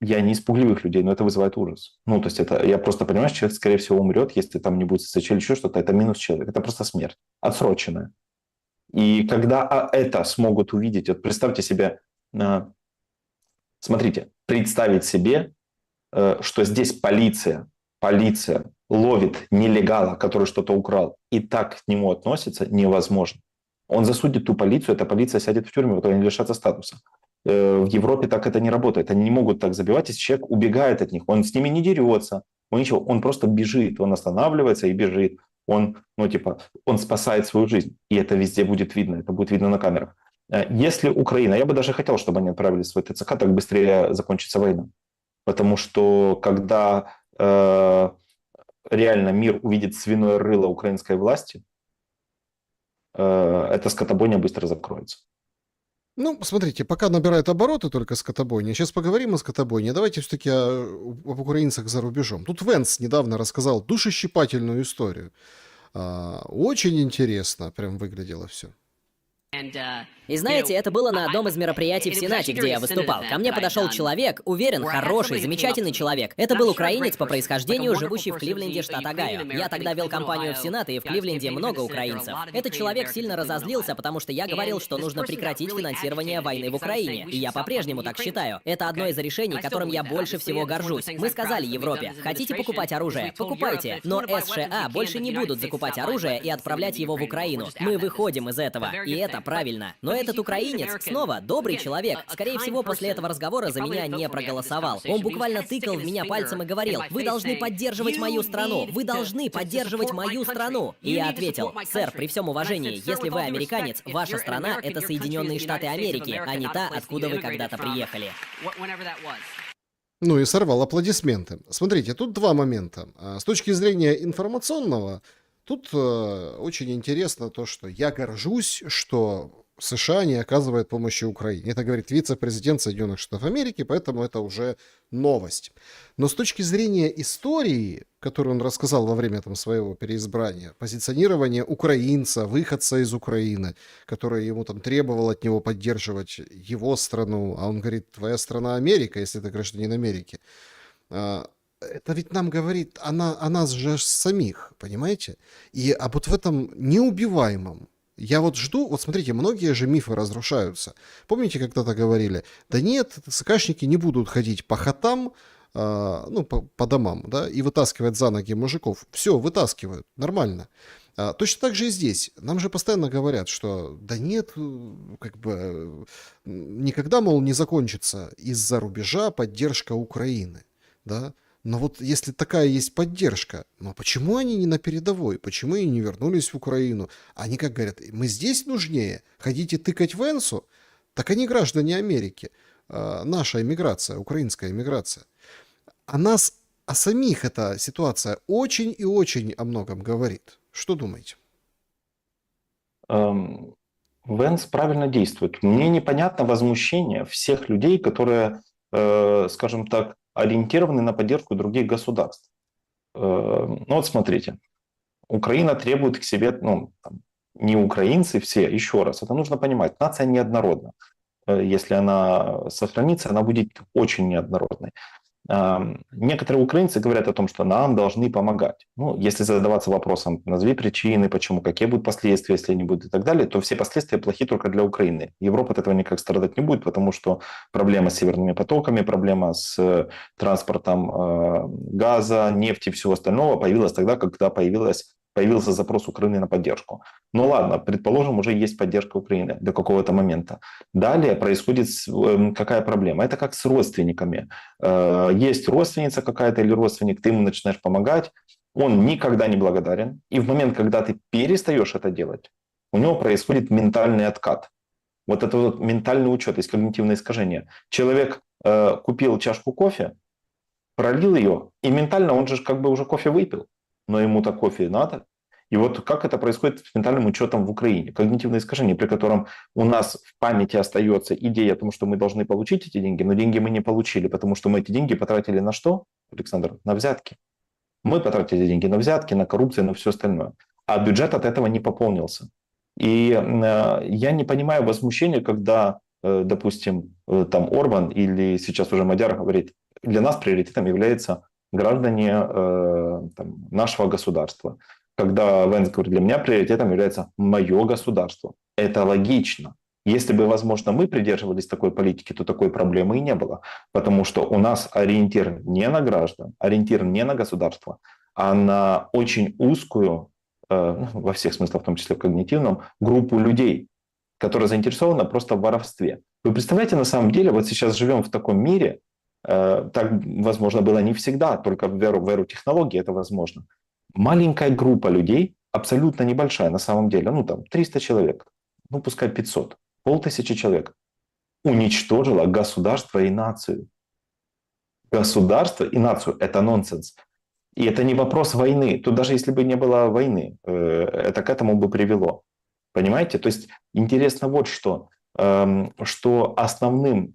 Я не из пугливых людей, но это вызывает ужас. Ну, то есть это, я просто понимаю, что человек, скорее всего, умрет, если там не будет СССР или еще что-то, это минус человек. Это просто смерть, отсроченная. И когда это смогут увидеть, вот представьте себе, смотрите, представить себе, что здесь полиция ловит нелегала, который что-то украл, и так к нему относится, невозможно. Он засудит ту полицию, эта полиция сядет в тюрьму, вот они лишатся статуса. В Европе так это не работает. Они не могут так забивать, если человек убегает от них. Он с ними не дерется, он ничего, он просто бежит, он останавливается и бежит. Он, ну, типа, он спасает свою жизнь. И это везде будет видно, это будет видно на камерах. Если Украина, я бы даже хотел, чтобы они отправили свой ТЦК, так быстрее закончится война. Потому что когда реально мир увидит свиное рыло украинской власти, эта скотобойня быстро закроется. Ну, смотрите, пока набирает обороты только скотобойня. Сейчас поговорим о скотобойне. Давайте все-таки об украинцах за рубежом. Тут Венс недавно рассказал душещипательную историю. Очень интересно прям выглядело все. И знаете, это было на одном из мероприятий в Сенате, где я выступал. Ко мне подошел человек, уверен, хороший, замечательный человек. Это был украинец по происхождению, живущий в Кливленде, штат Огайо. Я тогда вел кампанию в Сенат, и в Кливленде много украинцев. Этот человек сильно разозлился, потому что я говорил, что нужно прекратить финансирование войны в Украине. И я по-прежнему так считаю. Это одно из решений, которым я больше всего горжусь. Мы сказали Европе, хотите покупать оружие? Покупайте. Но США больше не будут закупать оружие и отправлять его в Украину. Мы выходим из этого. И это правильно. Но этот украинец, снова, добрый человек, скорее всего, после этого разговора за меня не проголосовал. Он буквально тыкал в меня пальцем и говорил: «Вы должны поддерживать мою страну! Вы должны поддерживать мою страну!» И я ответил: «Сэр, при всем уважении, если вы американец, ваша страна — это Соединенные Штаты Америки, а не та, откуда вы когда-то приехали». Ну и сорвал аплодисменты. Смотрите, тут два момента. С точки зрения информационного, тут очень интересно то, что я горжусь, что США не оказывает помощи Украине. Это говорит вице-президент Соединенных Штатов Америки, поэтому это уже новость. Но с точки зрения истории, которую он рассказал во время там, своего переизбрания, позиционирование украинца, выходца из Украины, который ему там требовал от него поддерживать его страну, а он говорит: твоя страна Америка, если ты гражданин Америки. Это ведь нам говорит о нас же самих, понимаете? И вот в этом неубиваемом. Я вот жду, вот смотрите, многие же мифы разрушаются. Помните, когда-то говорили: да нет, ЦКшники не будут ходить по хатам, по домам, да, и вытаскивать за ноги мужиков. Все, вытаскивают, нормально. Точно так же и здесь. Нам же постоянно говорят, что да нет, как бы никогда, мол, не закончится из-за рубежа поддержка Украины, да. Но вот если такая есть поддержка, но почему они не на передовой? Почему они не вернулись в Украину? Они как говорят: мы здесь нужнее, хотите тыкать в Энсу? Так они граждане Америки. Наша эмиграция, украинская эмиграция. О самих эта ситуация очень и очень о многом говорит. Что думаете? Венс правильно действует. Мне непонятно возмущение всех людей, которые, скажем так, ориентированы на поддержку других государств. Ну вот смотрите, Украина требует к себе, не украинцы все, еще раз, это нужно понимать, нация неоднородна. Если она сохранится, она будет очень неоднородной. Некоторые украинцы говорят о том, что нам должны помогать. Ну, если задаваться вопросом, назови причины, почему, какие будут последствия, если они будут и так далее, то все последствия плохи только для Украины. Европа от этого никак страдать не будет, потому что проблема с северными потоками, проблема с транспортом газа, нефти и всего остального появилась тогда, когда появился запрос Украины на поддержку. Ну ладно, предположим, уже есть поддержка Украины до какого-то момента. Далее происходит какая проблема? Это как с родственниками. Есть родственница какая-то или родственник, ты ему начинаешь помогать, он никогда не благодарен. И в момент, когда ты перестаешь это делать, у него происходит ментальный откат. Вот это вот ментальный учет, есть когнитивное искажение. Человек купил чашку кофе, пролил ее, и ментально он же как бы уже кофе выпил. Но ему-то кофе надо. И вот как это происходит с ментальным учетом в Украине? Когнитивное искажение, при котором у нас в памяти остается идея о том, что мы должны получить эти деньги, но деньги мы не получили, потому что мы эти деньги потратили на что, Александр? На взятки. Мы потратили деньги на взятки, на коррупцию, на все остальное. А бюджет от этого не пополнился. И я не понимаю возмущения, когда, допустим, там Орбан или сейчас уже Мадяр говорит: для нас приоритетом является граждане нашего государства. Когда Венс говорит: для меня приоритетом является мое государство. Это логично. Если бы, возможно, мы придерживались такой политики, то такой проблемы и не было. Потому что у нас ориентир не на граждан, ориентир не на государство, а на очень узкую, во всех смыслах, в том числе в когнитивном, группу людей, которая заинтересована просто в воровстве. Вы представляете, на самом деле, вот сейчас живем в таком мире, так, возможно, было не всегда, только в эру технологий это возможно. Маленькая группа людей, абсолютно небольшая на самом деле, 300 человек, пускай 500, 500 человек, уничтожила государство и нацию. Государство и нацию – это нонсенс. И это не вопрос войны. Тут даже если бы не было войны, это к этому бы привело. Понимаете? То есть интересно вот что, что основным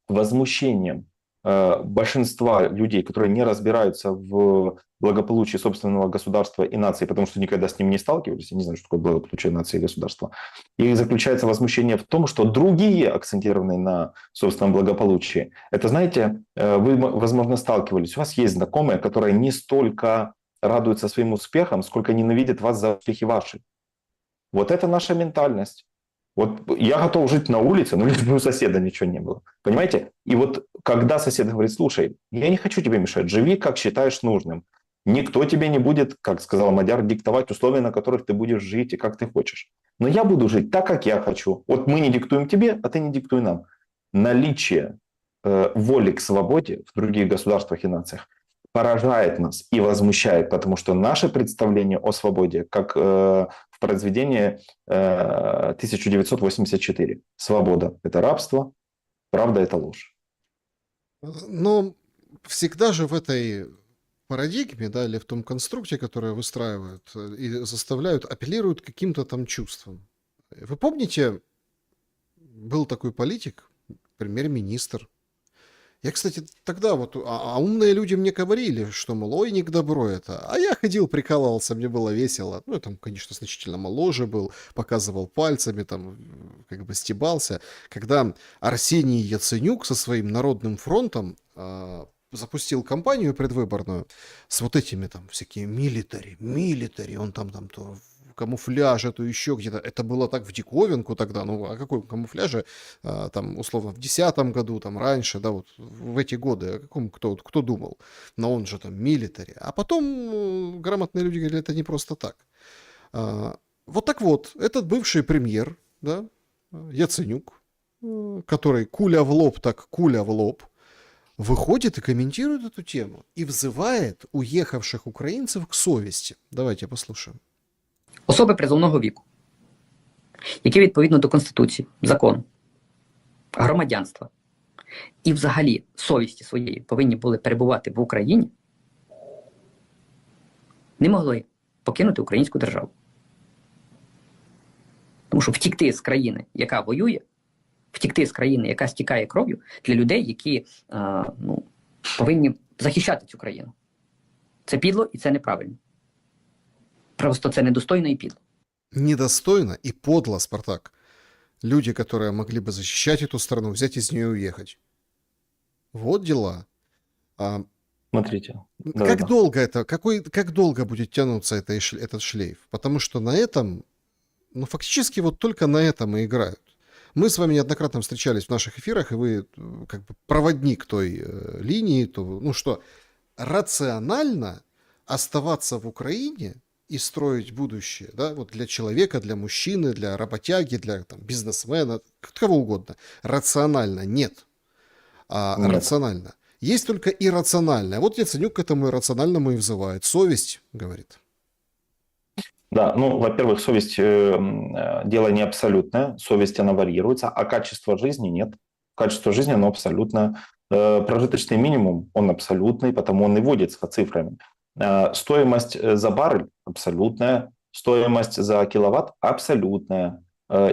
возмущением большинства людей, которые не разбираются в благополучии собственного государства и нации, потому что никогда с ним не сталкивались, я не знаю, что такое благополучие нации и государства, и заключается возмущение в том, что другие, акцентированные на собственном благополучии, это, знаете, вы, возможно, сталкивались, у вас есть знакомые, которые не столько радуются своим успехам, сколько ненавидят вас за успехи ваши. Вот это наша ментальность. Вот я готов жить на улице, но лишь бы у соседа ничего не было. Понимаете? И вот когда сосед говорит, слушай, я не хочу тебе мешать, живи, как считаешь нужным. Никто тебе не будет, как сказал Мадяр, диктовать условия, на которых ты будешь жить и как ты хочешь. Но я буду жить так, как я хочу. Вот мы не диктуем тебе, а ты не диктуй нам. Наличие воли к свободе в других государствах и нациях поражает нас и возмущает, потому что наше представление о свободе, как в произведении 1984. Свобода – это рабство, правда – это ложь. Но всегда же в этой парадигме, да, или в том конструкте, который выстраивают и заставляют, апеллируют к каким-то там чувствам. Вы помните, был такой политик, премьер-министр. Я, кстати, тогда вот, умные люди мне говорили, что, мол, ой, не к добру это. А я ходил, прикалывался, мне было весело. Ну, я там, конечно, значительно моложе был, показывал пальцами, там, как бы стебался. Когда Арсений Яценюк со своим Народным фронтом запустил кампанию предвыборную с вот этими там всякими милитари, он там то в камуфляже, то еще где-то. Это было так в диковинку тогда, ну, о каком камуфляже, там, условно, в 2010 году, там, раньше, да, вот, в эти годы, о каком кто думал? Но он же там милитари. А потом грамотные люди говорили, это не просто так. Вот так вот, этот бывший премьер, да, Яценюк, который куля в лоб, так куля в лоб, выходит и комментирует эту тему и взывает уехавших українців к совісті. Давайте послухаємо. Особи призовного віку, які відповідно до Конституції, закону, громадянства і взагалі совісті своєї повинні були перебувати в Україні, не могли покинути українську державу. Тому що втікти з країни, яка воює, втікти з країни, яка стікає кров'ю, для людей, які повинні захищати цю країну. Це підло і це неправильно. Просто це недостойно і підло. Недостойно и подло, Спартак. Люди, которые могли бы защищать эту страну, взять из нее и уехать. Вот дела. Смотрите. Как долго это, как долго будет тянуться этот шлейф? Потому что на этом, ну, фактически вот только на этом и играют. Мы с вами неоднократно встречались в наших эфирах, и вы как бы проводник той линии, ну что, рационально оставаться в Украине и строить будущее, да, вот для человека, для мужчины, для работяги, для там, бизнесмена, кого угодно. Рационально нет. Нет. Рационально. Есть только иррациональное. Вот Яценюк к этому иррациональному и взывает. Совесть, говорит. Да, ну, во-первых, совесть дело не абсолютное, совесть она варьируется, а качество жизни нет. Качество жизни оно абсолютное. Прожиточный минимум он абсолютный, потому он и вводится цифрами. Стоимость за баррель абсолютная, стоимость за киловатт абсолютная.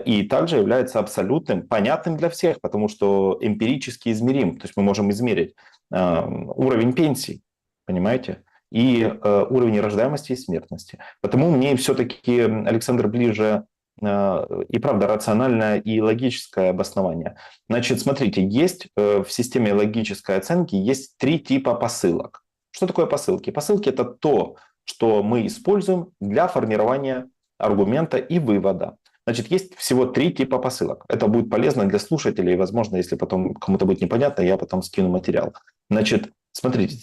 И также является абсолютным, понятным для всех, потому что эмпирически измерим. То есть мы можем измерить уровень пенсий, понимаете, и уровень рождаемости и смертности. Потому мне все-таки, Александр, ближе и правда рациональное и логическое обоснование. Значит, смотрите, есть в системе логической оценки есть 3 типа посылок. Что такое посылки? Посылки – это то, что мы используем для формирования аргумента и вывода. Значит, есть всего 3 типа посылок. Это будет полезно для слушателей. Возможно, если потом кому-то будет непонятно, я потом скину материал. Значит, смотрите,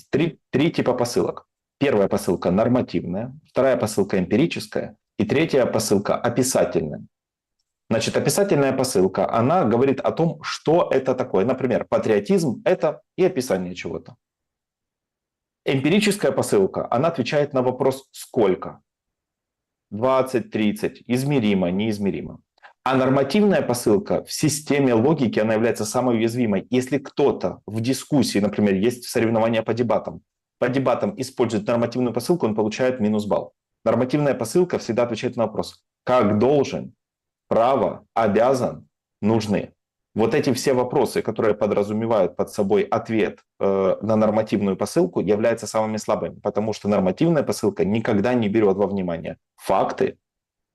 3 типа посылок. Первая посылка нормативная, вторая посылка эмпирическая и третья посылка описательная. Значит, описательная посылка, она говорит о том, что это такое. Например, патриотизм – это и описание чего-то. Эмпирическая посылка, она отвечает на вопрос «сколько?». 20, 30, измеримо, неизмеримо. А нормативная посылка в системе логики, она является самой уязвимой. Если кто-то в дискуссии, например, есть соревнования по дебатам использует нормативную посылку, он получает -балл. Нормативная посылка всегда отвечает на вопрос «как должен?», «право?», «обязан?», «нужны?». Вот эти все вопросы, которые подразумевают под собой ответ на нормативную посылку, являются самыми слабыми, потому что нормативная посылка никогда не берет во внимание факты,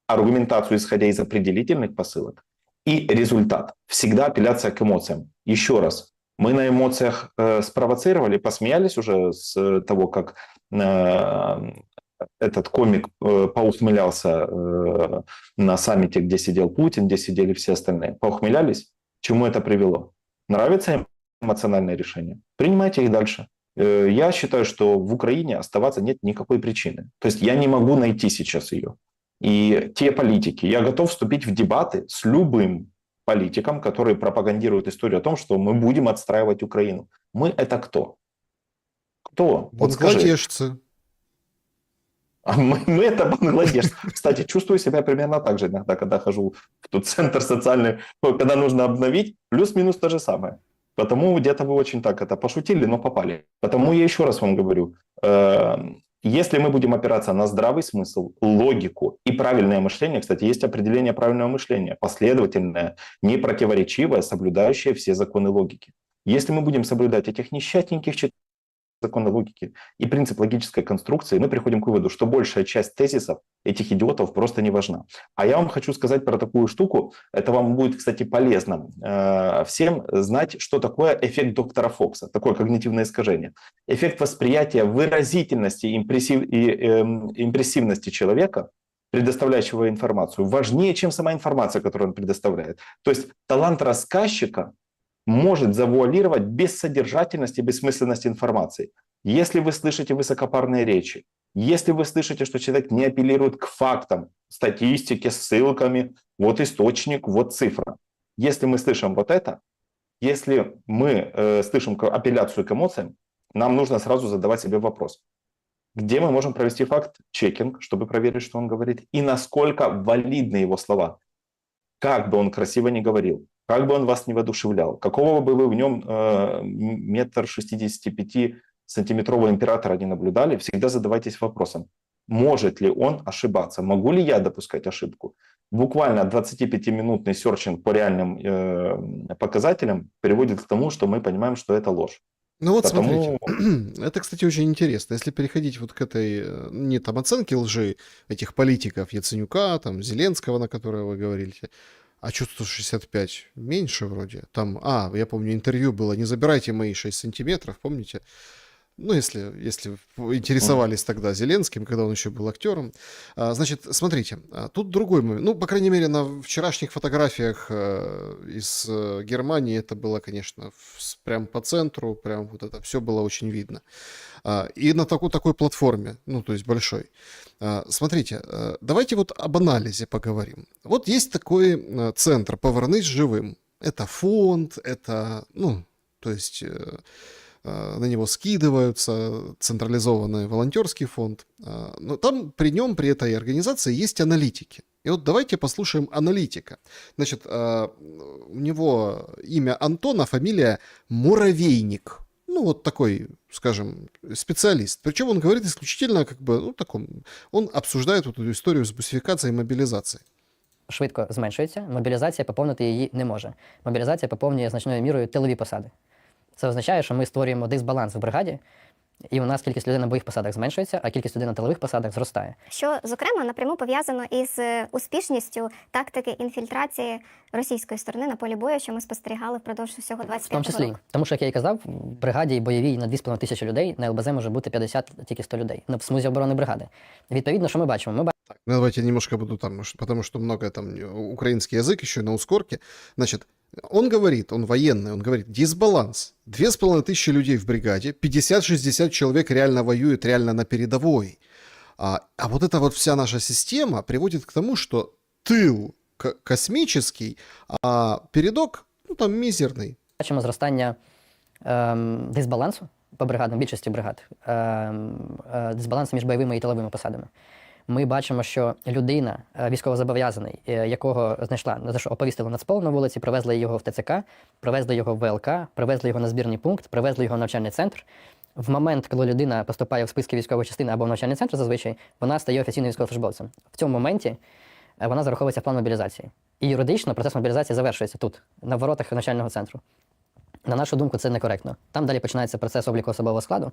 аргументацию, исходя из определительных посылок, и результат. Всегда апелляция к эмоциям. Еще раз, мы на эмоциях спровоцировали, посмеялись уже с того, как этот комик поухмылялся на саммите, где сидел Путин, где сидели все остальные. Поухмылялись? К чему это привело? Нравится эмоциональное решение? Принимайте их дальше. Я считаю, что в Украине оставаться нет никакой причины. То есть я не могу найти сейчас ее. И те политики, я готов вступить в дебаты с любым политиком, который пропагандирует историю о том, что мы будем отстраивать Украину. Мы это кто? Кто? Вот скажи. Бангладешцы. А мы это Бангладеш. Кстати, чувствую себя примерно так же иногда, когда хожу в тот центр социальный, когда нужно обновить, плюс-минус то же самое. Потому где-то вы очень так это пошутили, но попали. Потому я еще раз вам говорю, если мы будем опираться на здравый смысл, логику и правильное мышление, кстати, есть определение правильного мышления, последовательное, непротиворечивое, соблюдающее все законы логики. Если мы будем соблюдать этих несчастненьких законы логики и принцип логической конструкции, мы приходим к выводу, что большая часть тезисов этих идиотов просто не важна. А я вам хочу сказать про такую штуку, это вам будет, кстати, полезно всем знать, что такое эффект доктора Фокса, такое когнитивное искажение. Эффект восприятия выразительности и импрессивности человека, предоставляющего информацию, важнее, чем сама информация, которую он предоставляет. То есть талант рассказчика может завуалировать бессодержательность и бессмысленность информации. Если вы слышите высокопарные речи, если вы слышите, что человек не апеллирует к фактам, статистике, ссылками, вот источник, вот цифра. Если мы слышим вот это, если мы слышим апелляцию к эмоциям, нам нужно сразу задавать себе вопрос. Где мы можем провести факт-чекинг, чтобы проверить, что он говорит, и насколько валидны его слова. Как бы он красиво ни говорил, как бы он вас не воодушевлял, какого бы вы в нем 1,65 м императора не наблюдали, всегда задавайтесь вопросом, может ли он ошибаться, могу ли я допускать ошибку. Буквально 25-минутный серчинг по реальным показателям приводит к тому, что мы понимаем, что это ложь. Ну вот Потому- смотрите, это, кстати, очень интересно. Если переходить вот к этой, не там оценке лжи этих политиков, Яценюка, там, Зеленского, на которого вы говорите, а что 165? Меньше вроде. Там, я помню, интервью было, не забирайте мои 6 сантиметров, помните? Ну, если вы интересовались тогда Зеленским, когда он еще был актером. Значит, смотрите, тут другой момент. Ну, по крайней мере, на вчерашних фотографиях из Германии это было, конечно, прям по центру, прям вот это все было очень видно. И на такой платформе, ну, то есть большой. Смотрите, давайте вот об анализе поговорим. Вот есть такой центр «Повернись живым». Это фонд, это, ну, то есть... на него скидываются, централизованный волонтерский фонд. Но там при нем, при этой организации есть аналитики. И вот давайте послушаем аналитика. Значит, у него имя Антон, а фамилия Муравейник. Ну, вот такой, скажем, специалист. Причем он говорит исключительно, как бы, ну, таком, он обсуждает вот эту историю с бусификацией и мобілізацією. Швидко зменшується, мобілізація поповнити її не може. Мобілізація поповнює значною мірою тилові посади. Це означає, що ми створюємо дисбаланс в бригаді, і у нас кількість людей на бойових посадах зменшується, а кількість людей на тилових посадах зростає. Що, зокрема, напряму пов'язано із успішністю тактики інфільтрації російської сторони на полі бою, що ми спостерігали впродовж усього В 25 тому числі, року. тому що, як я і казав, в бригаді бойовій на 2,5 тисячі людей, на ЛБЗ може бути 50, тільки 100 людей. В смузі оборони бригади. Відповідно, що ми бачимо? Ми Ну, давайте немножко буду там, потому что много там украинский язык еще на ускорке. Значит, он говорит, он военный, он говорит, дисбаланс. 2500 людей в бригаде, 50-60 человек реально воюют, реально на передовой. А вот эта вот вся наша система приводит к тому, что тыл космический, а передок, ну, там, мизерный. бачимо зростання дисбалансу по бригадам, більшості бригад, дисбалансу між бойовими і тиловими посадами. Ми бачимо, що людина, військовозобов'язаний, якого знайшла, за що оповістили Нацпол на вулиці, привезли його в ТЦК, привезли його в ВЛК, привезли його на збірний пункт, привезли його в навчальний центр. В момент, коли людина поступає в списки військової частини або в навчальний центр зазвичай, вона стає офіційним військовослужбовцем. В цьому моменті вона зараховується в план мобілізації. І юридично процес мобілізації завершується тут, на воротах навчального центру. На нашу думку, це некоректно. Там далі починається процес обліку особового складу,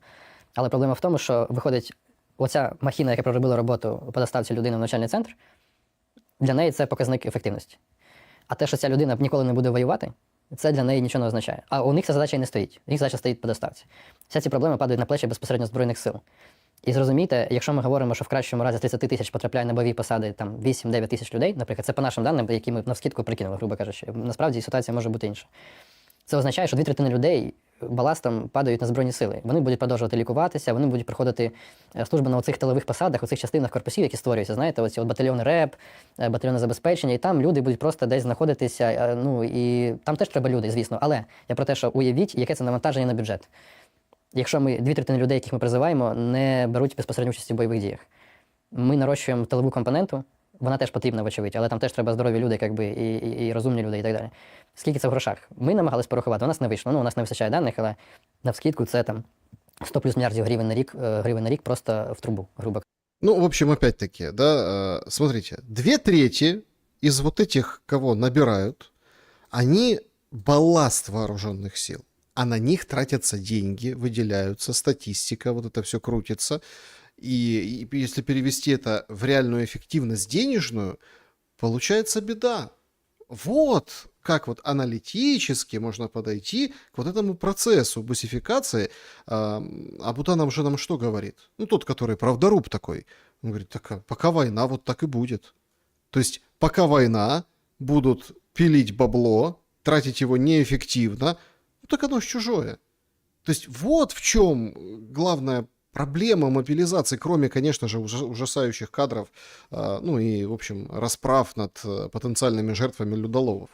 але проблема в тому, що виходить оця махіна, яка проробила роботу по доставці людини в навчальний центр, для неї це показник ефективності. А те, що ця людина ніколи не буде воювати, це для неї нічого не означає. А у них ця задача і не стоїть. Їх задача стоїть по доставці. Всі ці проблеми падають на плечі безпосередньо Збройних сил. І зрозумійте, якщо ми говоримо, що в кращому разі з 30 тисяч потрапляє на бойові посади там 8-9 тисяч людей, наприклад, це по нашим даним, які ми навскидку прикинули, грубо кажучи. Насправді ситуація може бути інша. Це означає, що 2/3 людей баластом падають на Збройні сили. Вони будуть продовжувати лікуватися, вони будуть проходити службу на оцих тилових посадах, оцих частинах корпусів, які створюються, знаєте, оці от батальйони РЕБ, батальйони забезпечення, і там люди будуть просто десь знаходитися, ну, і там теж треба люди, звісно. Але я про те, що уявіть, яке це навантаження на бюджет. Якщо ми 2/3 людей, яких ми призиваємо, не беруть безпосередньо участі в бойових діях. Ми нарощуємо тилову компоненту, вона теж потрібна, вочевидь, але там теж треба здорові люди, якби, і розумні люди, і так далі. Скільки це в грошах? Ми намагались порахувати, у нас не вийшло. Ну, у нас не вистачає даних, але навскидку це там 100 плюс мільярдів гривень на рік просто в трубу, грубо. Ну, в общем, опять-таки, да, смотрите, 2/3 из вот этих, кого набирают, они балласт вооруженных сил, а на них тратятся деньги, выделяются, статистика, вот это все крутится. И если перевести это в реальную эффективность денежную, получается беда. Вот как вот аналитически можно подойти к вот этому процессу бусификации. А Бутанов же нам что говорит? Ну, тот, который правдоруб такой. Он говорит, так, пока война, вот так и будет. То есть, пока война, будут пилить бабло, тратить его неэффективно, ну, так оно ж чужое. То есть, вот в чем главная проблема мобилизации, кроме, конечно же, ужасающих кадров, ну и, в общем, расправ над потенциальными жертвами людоловов.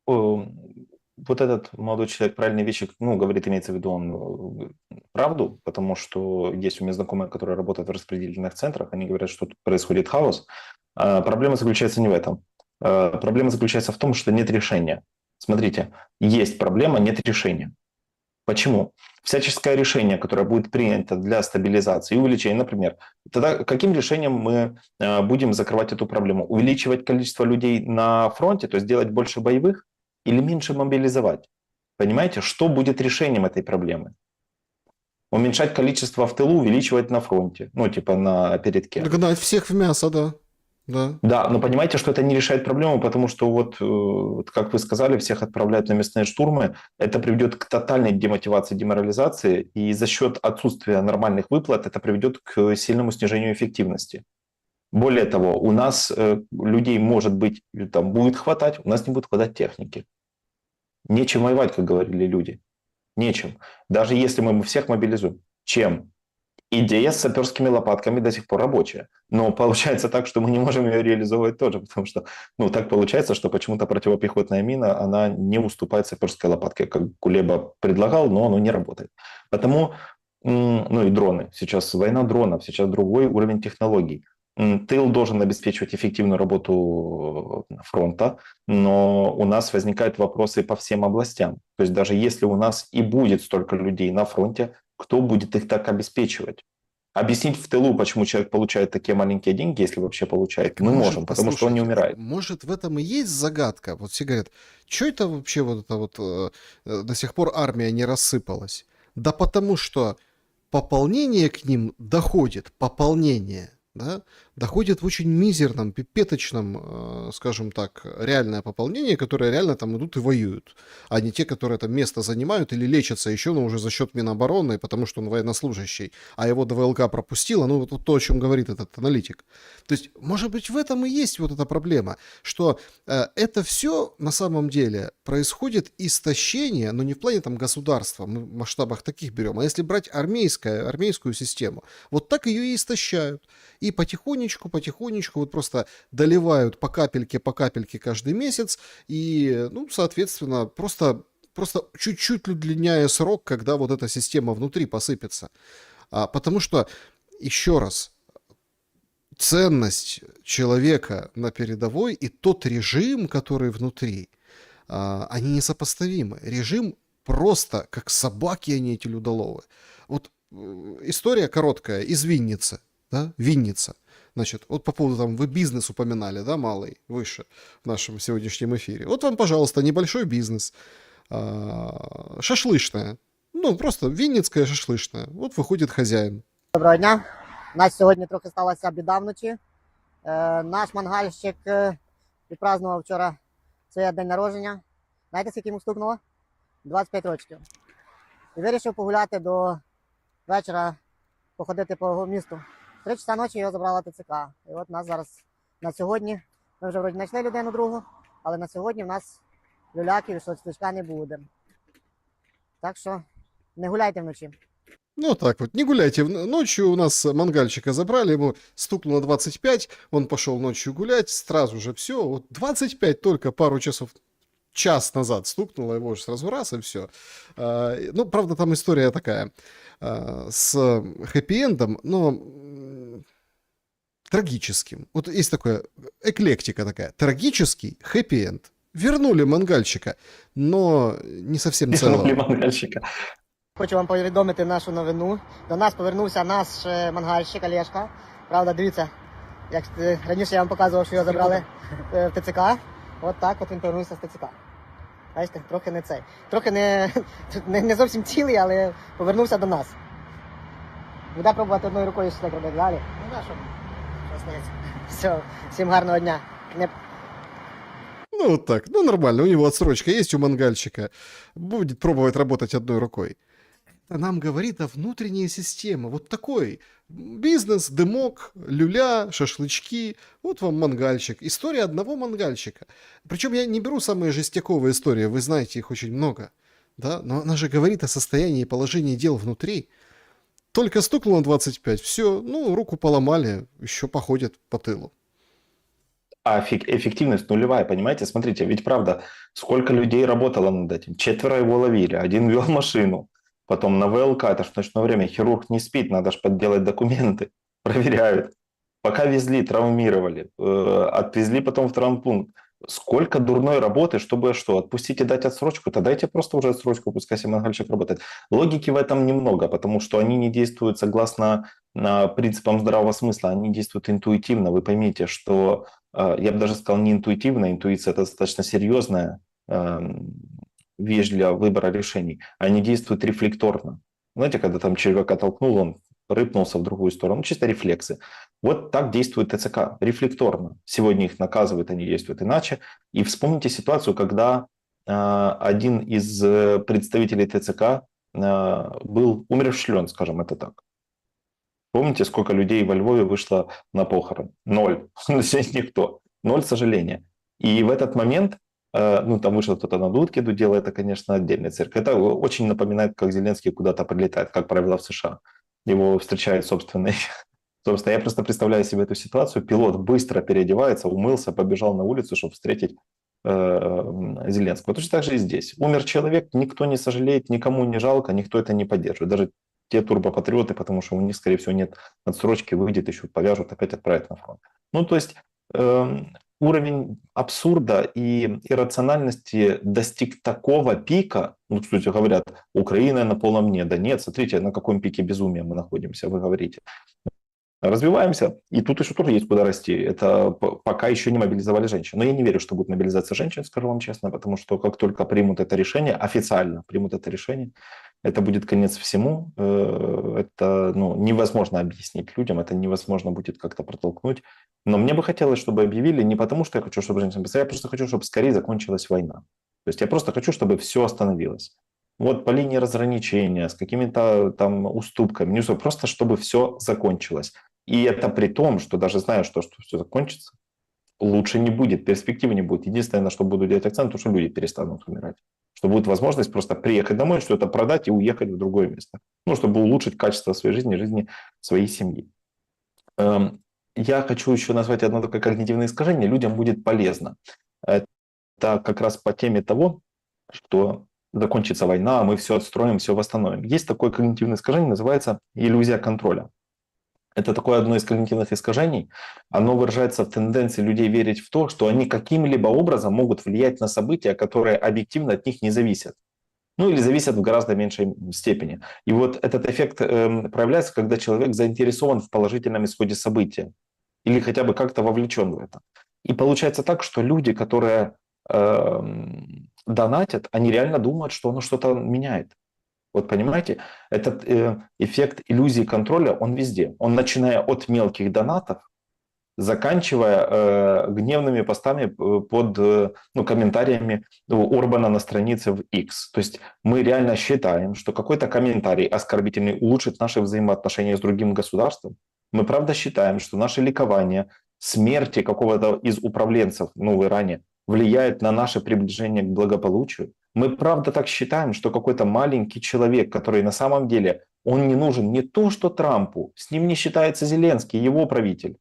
Вот этот молодой человек правильные вещи, ну, говорит, имеется в виду он правду, потому что есть у меня знакомые, которые работают в распределительных центрах, они говорят, что тут происходит хаос. Проблема заключается не в этом. Проблема заключается в том, что нет решения. Смотрите, есть проблема, нет решения. Почему? Всяческое решение, которое будет принято для стабилизации и увеличения, например, тогда каким решением мы будем закрывать эту проблему? Увеличивать количество людей на фронте, то есть делать больше боевых, или меньше мобилизовать? Понимаете, что будет решением этой проблемы? Уменьшать количество в тылу, увеличивать на фронте, ну типа на передке. Гнать всех в мясо, да. Да, но понимаете, что это не решает проблему, потому что вот, как вы сказали, всех отправляют на местные штурмы. Это приведет к тотальной демотивации, деморализации, и за счет отсутствия нормальных выплат это приведет к сильному снижению эффективности. Более того, у нас людей, может быть, там будет хватать, у нас не будет хватать техники. Нечем воевать, как говорили люди. Нечем. Даже если мы всех мобилизуем. Чем? Идея с саперскими лопатками до сих пор рабочая. Но получается так, что мы не можем ее реализовывать тоже, потому что, ну, так получается, что почему-то противопехотная мина, она не уступает саперской лопатке, как Кулеба предлагал, но оно не работает. Потому, ну и дроны. Сейчас война дронов, сейчас другой уровень технологий. Тыл должен обеспечивать эффективную работу фронта, но у нас возникают вопросы по всем областям. То есть даже если у нас и будет столько людей на фронте, кто будет их так обеспечивать? Объяснить в тылу, почему человек получает такие маленькие деньги, если вообще получает, мы можем, потому что он не умирает. Может, в этом и есть загадка? Вот все говорят, что это вообще вот это вот до сих пор армия не рассыпалась? Да потому что пополнение к ним доходит, пополнение, да, доходит в очень мизерном, пипеточном, скажем так, реальное пополнение, которые реально там идут и воюют, а не те, которые там место занимают или лечатся еще, но уже за счет Минобороны, потому что он военнослужащий, а его ДВЛК пропустило, ну вот то, о чем говорит этот аналитик. То есть, может быть, в этом и есть вот эта проблема, что это все на самом деле происходит истощение, но не в плане там государства, мы в масштабах таких берем, а если брать армейскую систему, вот так ее и истощают. И потихонечку, вот просто доливают по капельке каждый месяц, и, ну, соответственно, просто чуть-чуть удлиняя срок, когда вот эта система внутри посыпется. Потому что, еще раз, ценность человека на передовой и тот режим, который внутри, они несопоставимы. Режим просто как собаки, они эти людоловы. Вот история короткая из Винницы. да, Винница. Значит, вот по поводу там, вы бизнес упоминали, да, малый, выше в нашем сегодняшнем эфире. Вот вам, пожалуйста, небольшой бизнес, шашлычная. Ну, просто вінницька шашлична. От виходить хазяїн. Доброго дня. У нас сьогодні трохи сталася біда вночі. Наш мангальщик відпразнував вчора своє день народження. Знаєте, скільки йому стукнуло? 25 років. І вирішив погуляти до вечора, походити по місту. 3 часа ночі його забрала ТЦК. І от нас зараз на сьогодні, ми вже вроді знайшли людину другу, але на сьогодні в нас люляків і шашличка не буде. Так що не гуляйте вночі. Ну, так вот, не гуляйте. Ночью у нас мангальщика забрали, ему стукнуло 25, он пошел ночью гулять, сразу же все. Вот 25 только пару часов, час назад стукнуло, его же сразу раз и все. Ну, правда, там история такая, с хэппи-эндом, но трагическим. Вот есть такая эклектика такая, трагический хэппи-энд. Вернули мангальщика, но не совсем целого. Вернули мангальщика. Хочу вам повідомити нашу новину. До нас повернувся наш мангальщик Олешка. Правда, дивіться, як раніше я вам показував, що його забрали в ТЦК. От так от він повернувся з ТЦК. Бачите, трохи не цей. Трохи не зовсім цілий, але повернувся до нас. Буде пробувати одною рукою щось робити далі. Ну да, що стається. Все, всім гарного дня. Ну, вот так. Ну, нормально. У него отсрочка есть у мангальщика. Будет пробовать работать одной рукой. Это нам говорит о внутренней системе. Вот такой бизнес, дымок, люля, шашлычки. Вот вам мангальщик. История одного мангальщика. Причем я не беру самые жестяковые истории. Вы знаете, их очень много. Да? Но она же говорит о состоянии и положении дел внутри. Только стукнуло 25. Все, ну, руку поломали. Еще походит по тылу. А эффективность нулевая, понимаете? Смотрите, ведь правда, сколько людей работало над этим. 4 его ловили, 1 вел машину. Потом на ВЛК, это ж ночное время, хирург не спит, надо же подделать документы. Проверяют. Пока везли, травмировали. Отвезли потом в травмпункт. Сколько дурной работы, чтобы что? Отпустить и дать отсрочку? То дайте просто уже отсрочку, пускай себе мангальщик работает. Логики в этом немного, потому что они не действуют согласно принципам здравого смысла, они действуют интуитивно. Вы поймите, что, я бы даже сказал, не интуитивно, интуиция – это достаточно серьезная вещь для выбора решений. Они действуют рефлекторно. Знаете, когда там человека толкнул, он рыпнулся в другую сторону, чисто рефлексы. Вот так действует ТЦК, рефлекторно. Сегодня их наказывают, они действуют иначе. И вспомните ситуацию, когда один из представителей ТЦК был умерщвлен, скажем это так. Помните, сколько людей во Львове вышло на похорон? 0. Здесь никто. 0 сожаления. И в этот момент, ну, там вышел кто-то на дудке, дудела, это, конечно, отдельная цирк. Это очень напоминает, как Зеленский куда-то прилетает, как правило, в США. Его встречают собственно, я просто представляю себе эту ситуацию. Пилот быстро переодевается, умылся, побежал на улицу, чтобы встретить Зеленского. Точно так же и здесь. Умер человек, никто не сожалеет, никому не жалко, никто это не поддерживает. Даже те турбопатриоты, потому что у них, скорее всего, нет отсрочки, выйдет еще, повяжут, опять отправят на фронт. Ну, то есть уровень абсурда и иррациональности достиг такого пика, ну, кстати, говорят, Украина на полном дне. Да нет, смотрите, на каком пике безумия мы находимся, вы говорите. Развиваемся, и тут еще тоже есть куда расти. Это пока еще не мобилизовали женщин. Но я не верю, что будет мобилизация женщин, скажу вам честно, потому что как только примут это решение, официально примут это решение, это будет конец всему. Это невозможно объяснить людям, это невозможно будет как-то протолкнуть. Но мне бы хотелось, чтобы объявили не потому, что я хочу, чтобы женщины писали, я просто хочу, чтобы скорее закончилась война. То есть я просто хочу, чтобы все остановилось. Вот по линии разграничения, с какими-то там уступками, просто чтобы все закончилось. И это при том, что даже зная, что все закончится, лучше не будет, перспективы не будет. Единственное, на что буду делать акцент, то, что люди перестанут умирать. Что будет возможность просто приехать домой, что-то продать и уехать в другое место. Ну, чтобы улучшить качество своей жизни, жизни своей семьи. Я хочу еще назвать одно такое когнитивное искажение. Людям будет полезно. Это как раз по теме того, что закончится война, мы все отстроим, все восстановим. Есть такое когнитивное искажение, называется иллюзия контроля. Это такое одно из когнитивных искажений. Оно выражается в тенденции людей верить в то, что они каким-либо образом могут влиять на события, которые объективно от них не зависят. Ну, или зависят в гораздо меньшей степени. И вот этот эффект проявляется, когда человек заинтересован в положительном исходе события или хотя бы как-то вовлечен в это. И получается так, что люди, которые донатят, они реально думают, что оно что-то меняет. Вот понимаете, этот эффект иллюзии контроля, он везде. Он начиная от мелких донатов, заканчивая гневными постами под комментариями Орбана на странице в X. То есть мы реально считаем, что какой-то комментарий оскорбительный улучшит наши взаимоотношения с другим государством. Мы правда считаем, что наше ликование смерти какого-то из управленцев в Иране влияет на наше приближение к благополучию. Мы правда так считаем, что какой-то маленький человек, который на самом деле, он не нужен не то что Трампу, с ним не считается Зеленский, его правитель.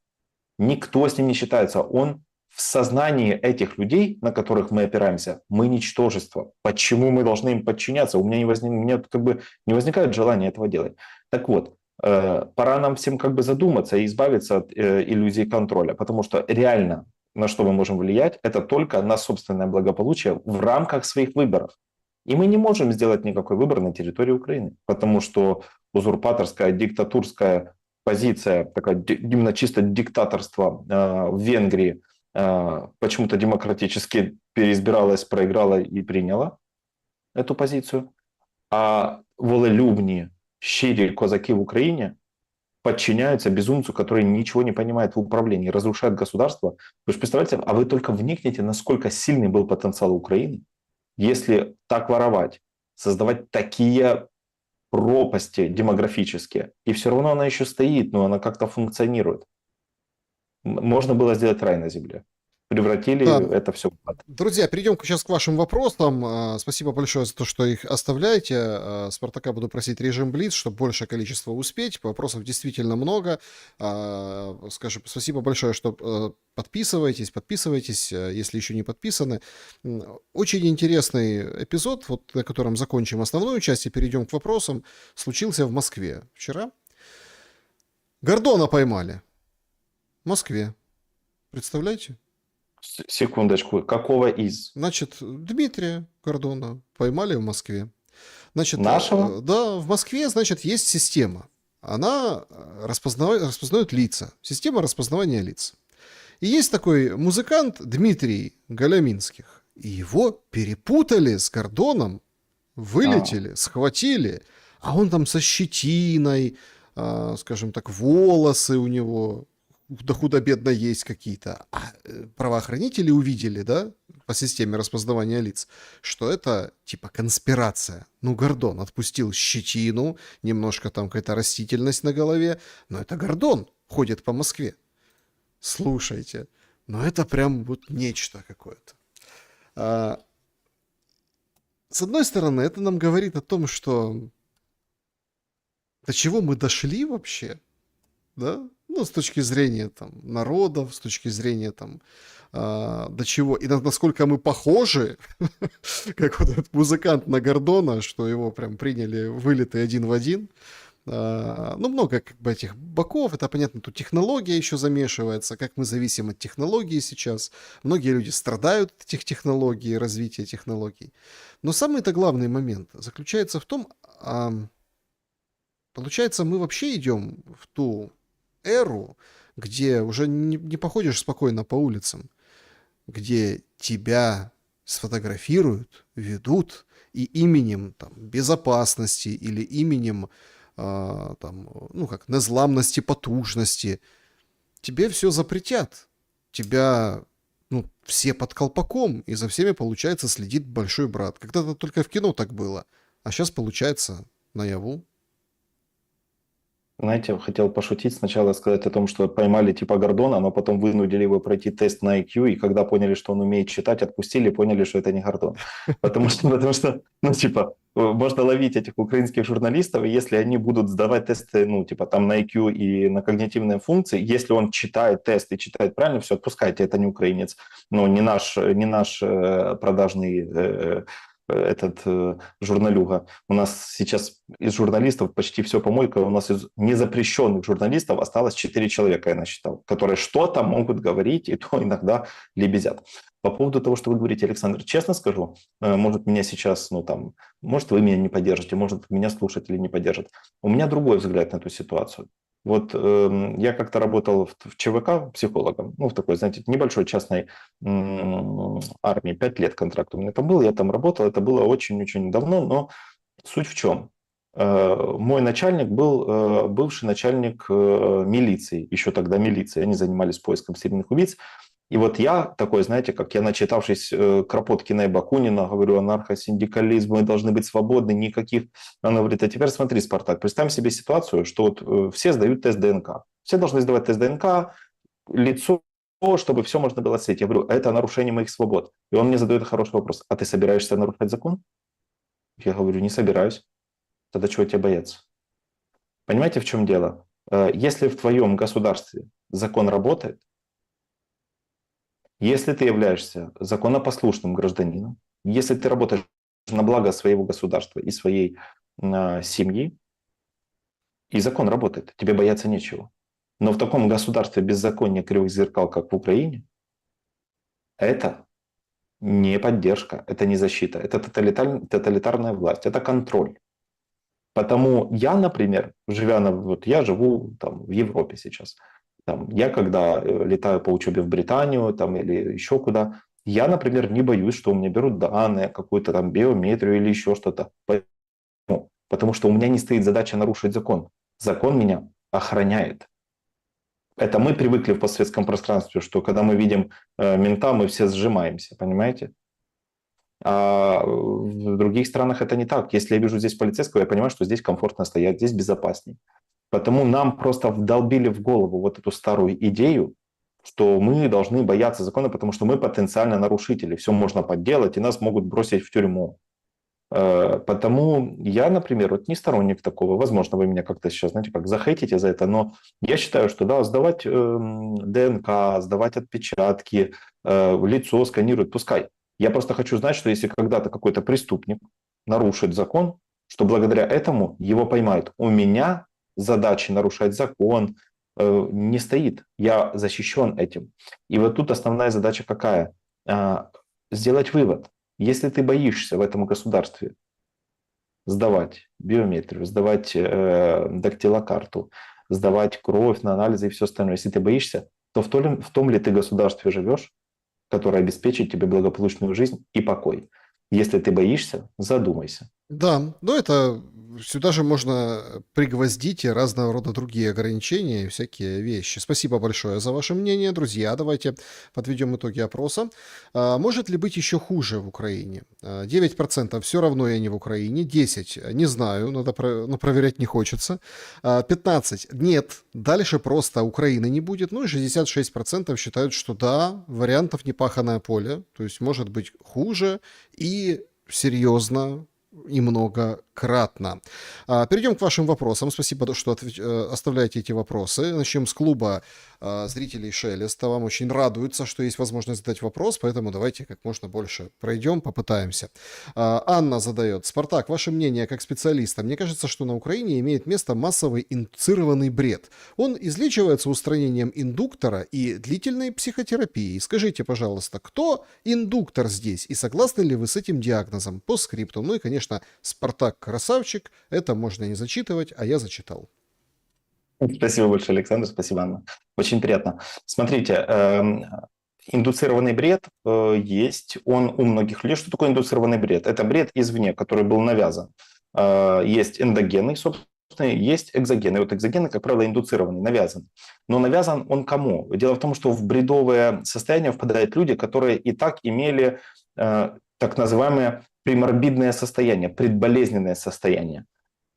Никто с ним не считается. Он в сознании этих людей, на которых мы опираемся, мы ничтожество. Почему мы должны им подчиняться? У меня не возникает желания этого делать. Так вот, пора нам всем задуматься и избавиться от иллюзий контроля, потому что реально на что мы можем влиять, это только на собственное благополучие в рамках своих выборов. И мы не можем сделать никакой выбор на территории Украины, потому что узурпаторская, диктатурская позиция, такая именно чисто диктаторство в Венгрии почему-то демократически переизбиралась, проиграла и приняла эту позицию. А волелюбні, щирі козаки в Украине подчиняются безумцу, который ничего не понимает в управлении, разрушает государство. Вы же представляете, а вы только вникните, насколько сильный был потенциал Украины, если так воровать, создавать такие пропасти демографические, и все равно она еще стоит, но она как-то функционирует. Можно было сделать рай на земле. Превратили это все в ад. Друзья, перейдем сейчас к вашим вопросам. Спасибо большое за то, что их оставляете. Спартака буду просить режим Блиц, чтобы большее количество успеть. Вопросов действительно много. Скажу спасибо большое, что подписывайтесь, если еще не подписаны. Очень интересный эпизод, на котором закончим основную часть и перейдем к вопросам, случился в Москве вчера. Гордона поймали. В Москве. Представляете? Секундочку, какого из? Значит, Дмитрия Гордона поймали в Москве. Значит, нашего? Да, в Москве, значит, есть система. Она распознает лица. Система распознавания лиц. И есть такой музыкант Дмитрий Голяминских. И его перепутали с Гордоном, вылетели, схватили. А он там со щетиной, скажем так, волосы у него да худо-бедно есть какие-то. А правоохранители увидели, да, по системе распознавания лиц, что это типа конспирация. Гордон отпустил щетину, немножко там какая-то растительность на голове, но это Гордон ходит по Москве. Слушайте, это прям нечто какое-то. С одной стороны, это нам говорит о том, что до чего мы дошли вообще, да? С точки зрения народов, с точки зрения до чего, и насколько мы похожи, как этот музыкант на Гордона, что его прям приняли вылитый один в один. Много этих боков, это понятно, тут технология еще замешивается, как мы зависим от технологий сейчас. Многие люди страдают от этих технологий, развития технологий. Но самый-то главный момент заключается в том, получается, мы вообще идем в ту эру, где уже не походишь спокойно по улицам, где тебя сфотографируют, ведут, и именем безопасности или именем незламности, потужности тебе все запретят. Тебя все под колпаком, и за всеми, получается, следит большой брат. Когда-то только в кино так было, а сейчас, получается, наяву. Знаете, хотел пошутить, сначала сказать о том, что поймали типа Гордона, но потом вынудили его пройти тест на IQ, и когда поняли, что он умеет читать, отпустили, поняли, что это не Гордон. Потому что, можно ловить этих украинских журналистов, и если они будут сдавать тесты, на IQ и на когнитивные функции, если он читает тест и читает правильно, все, отпускайте, это не украинец, не наш продажный журналюга. У нас сейчас из журналистов почти все помойка. У нас из незапрещенных журналистов осталось 4 человека, я насчитал, которые что-то могут говорить, и то иногда лебезят. По поводу того, что вы говорите, Александр, честно скажу, может, меня сейчас, может, вы меня не поддержите, может, меня слушатели не поддержат. У меня другой взгляд на эту ситуацию. Вот я как-то работал в ЧВК психологом, в такой, знаете, небольшой частной армии, 5 лет контракт у меня там был, я там работал, это было очень-очень давно, но суть в чем? Мой начальник был бывший начальник милиции, еще тогда милиции, они занимались поиском серийных убийц. И вот я такой, знаете, как я, начитавшись Кропоткина и Бакунина, говорю, анархосиндикализм, мы должны быть свободны, никаких. Он говорит, а теперь смотри, Спартак, представим себе ситуацию, что вот все сдают тест ДНК. Все должны сдавать тест ДНК, лицо, чтобы все можно было отследить. Я говорю, это нарушение моих свобод. И он мне задает хороший вопрос, а ты собираешься нарушать закон? Я говорю, не собираюсь. Тогда чего тебе бояться? Понимаете, в чем дело? Если в твоем государстве закон работает, если ты являешься законопослушным гражданином, если ты работаешь на благо своего государства и своей семьи, и закон работает, тебе бояться нечего. Но в таком государстве беззакония кривых зеркал, как в Украине, это не поддержка, это не защита, это тоталитарная власть, это контроль. Потому я, например, я живу там, в Европе сейчас, я когда летаю по учебе в Британию или еще куда, я, например, не боюсь, что у меня берут данные, какую-то там биометрию или еще что-то. Потому что у меня не стоит задача нарушить закон. Закон меня охраняет. Это мы привыкли в постсоветском пространстве, что когда мы видим мента, мы все сжимаемся, понимаете? А в других странах это не так. Если я вижу здесь полицейского, я понимаю, что здесь комфортно стоять, здесь безопасней. Потому нам просто вдолбили в голову вот эту старую идею, что мы должны бояться закона, потому что мы потенциально нарушители. Все можно подделать, и нас могут бросить в тюрьму. Потому я, например, не сторонник такого. Возможно, вы меня как-то сейчас, захейтите за это, но я считаю, что да, сдавать ДНК, сдавать отпечатки, лицо сканируют, пускай. Я просто хочу знать, что если когда-то какой-то преступник нарушит закон, что благодаря этому его поймают. У меня задачи нарушать закон не стоит. Я защищен этим. И вот тут основная задача какая? Сделать вывод. Если ты боишься в этом государстве сдавать биометрию, сдавать дактилокарту, сдавать кровь на анализы и все остальное, если ты боишься, то в том ли ты государстве живешь, которое обеспечит тебе благополучную жизнь и покой. Если ты боишься, задумайся. Да, но это сюда же можно пригвоздить и разного рода другие ограничения и всякие вещи. Спасибо большое за ваше мнение, друзья. Давайте подведем итоги опроса. Может ли быть еще хуже в Украине? 9% все равно я не в Украине, 10% не знаю, надо проверять не хочется, 15% нет, дальше просто Украины не будет, ну и 66% считают, что да, вариантов непаханное поле, то есть может быть хуже и серьезно и многократно. Перейдем к вашим вопросам. Спасибо, что оставляете эти вопросы. Начнем с клуба зрителей Шелеста. Вам очень радуется, что есть возможность задать вопрос, поэтому давайте как можно больше пройдем, попытаемся. Анна задает. Спартак, ваше мнение как специалиста. Мне кажется, что на Украине имеет место массовый индуцированный бред. Он излечивается устранением индуктора и длительной психотерапией. Скажите, пожалуйста, кто индуктор здесь? И согласны ли вы с этим диагнозом по скрипту? Ну и, конечно, Спартак красавчик. Это можно не зачитывать, а я зачитал. Спасибо большое, Александр. Спасибо, Анна. Очень приятно. Смотрите, индуцированный бред есть. Он у многих людей. Что такое индуцированный бред? Это бред извне, который был навязан. Есть эндогенный, собственно, есть экзогенный. Вот экзогенный, как правило, индуцированный, навязан. Но навязан он кому? Дело в том, что в бредовое состояние впадают люди, которые и так имели так называемое приморбидное состояние, предболезненное состояние.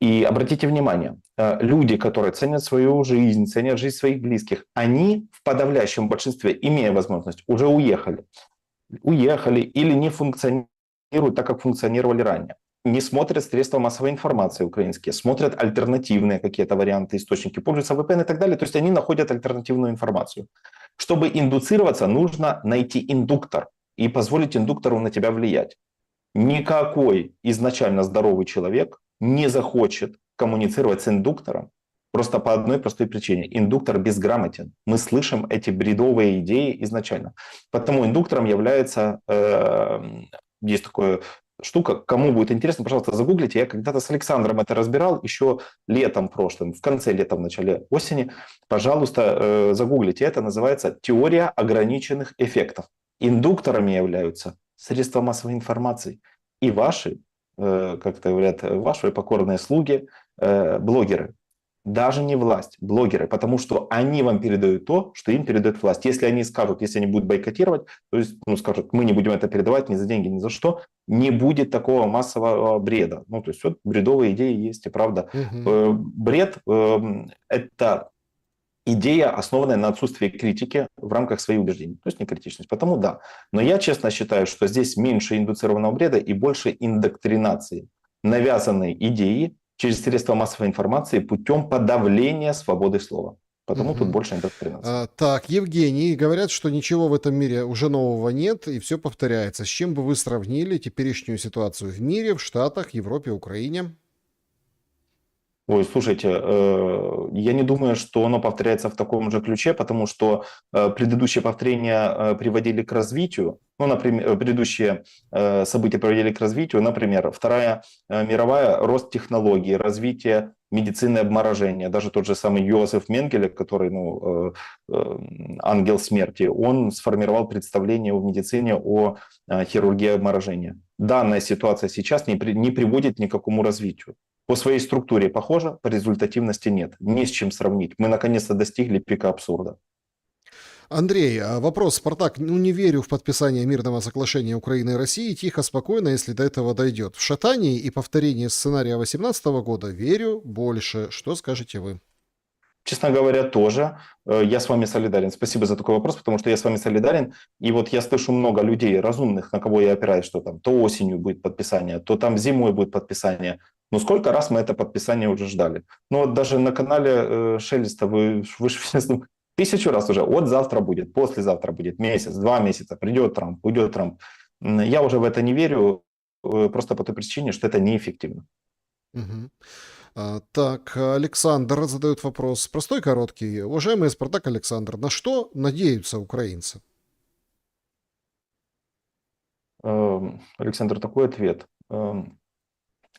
И обратите внимание, люди, которые ценят свою жизнь, ценят жизнь своих близких, они в подавляющем большинстве, имея возможность, уже уехали. Уехали или не функционируют так, как функционировали ранее. Не смотрят средства массовой информации украинские, смотрят альтернативные какие-то варианты, источники, пользуются VPN и так далее. То есть они находят альтернативную информацию. Чтобы индуцироваться, нужно найти индуктор и позволить индуктору на тебя влиять. Никакой изначально здоровый человек не захочет коммуницировать с индуктором, Просто по одной простой причине. Индуктор безграмотен. Мы слышим эти бредовые идеи изначально. Потому индуктором является... есть такое штука. Кому будет интересно, пожалуйста, загуглите. Я когда-то с Александром это разбирал еще летом прошлым, в конце лета, в начале осени. Пожалуйста, загуглите. Это называется теория ограниченных эффектов. Индукторами являются средства массовой информации и ваши, как это говорят, ваши покорные слуги, блогеры. Даже не власть, блогеры, потому что они вам передают то, что им передает власть. Если они скажут, если они будут бойкотировать, то есть скажут, мы не будем это передавать ни за деньги, ни за что, не будет такого массового бреда. То есть вот бредовые идеи есть, и правда. Бред – это идея, основанная на отсутствии критики в рамках своих убеждений, то есть некритичность. Потому да. Но я честно считаю, что здесь меньше индуцированного бреда и больше индоктринации, навязанной идеи через средства массовой информации путем подавления свободы слова. Потому тут больше индоктринации. Так, Евгений, говорят, что ничего в этом мире уже нового нет, и все повторяется. С чем бы вы сравнили теперешнюю ситуацию в мире, в Штатах, Европе, Украине? Ой, слушайте, я не думаю, что оно повторяется в таком же ключе, потому что предыдущие повторения приводили к развитию. Например, предыдущие события приводили к развитию. Например, Вторая мировая, рост технологий, развитие медицины обморожения. Даже тот же самый Йозеф Менгеле, который, ангел смерти, он сформировал представление в медицине о хирургии обморожения. Данная ситуация сейчас не приводит ни к какому развитию. По своей структуре похоже, по результативности нет. Не с чем сравнить. Мы наконец-то достигли пика абсурда. Андрей, вопрос. Спартак, не верю в подписание мирного соглашения Украины и России. Тихо, спокойно, если до этого дойдет. В шатании и повторении сценария 2018 года верю больше. Что скажете вы? Честно говоря, тоже. Я с вами солидарен. Спасибо за такой вопрос, потому что я с вами солидарен. И вот я слышу много людей разумных, на кого я опираюсь, что там то осенью будет подписание, то там зимой будет подписание. Но сколько раз мы это подписание уже ждали? Вот даже на канале Шелеста вы же 1000 раз уже. Вот завтра будет, послезавтра будет, месяц, 2 месяца, придет Трамп, уйдет Трамп. Я уже в это не верю, просто по той причине, что это неэффективно. Так, Александр задает вопрос. Простой, короткий. Уважаемый Спартак Александр, на что надеются украинцы? Александр, такой ответ.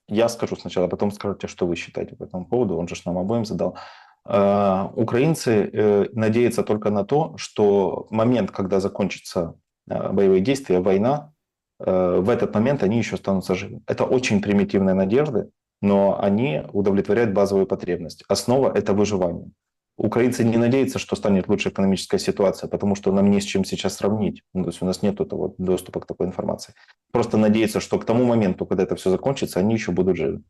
Я скажу сначала, потом скажите, что вы считаете по этому поводу. Он же нам обоим задал. Украинцы надеются только на то, что момент, когда закончатся боевые действия, война, в этот момент они еще останутся живы. Это очень примитивные надежды, но они удовлетворяют базовую потребность. Основа – это выживание. Украинцы не надеются, что станет лучше экономическая ситуация, потому что нам не с чем сейчас сравнить. То есть у нас нет этого доступа к такой информации. Просто надеются, что к тому моменту, когда это все закончится, они еще будут живы.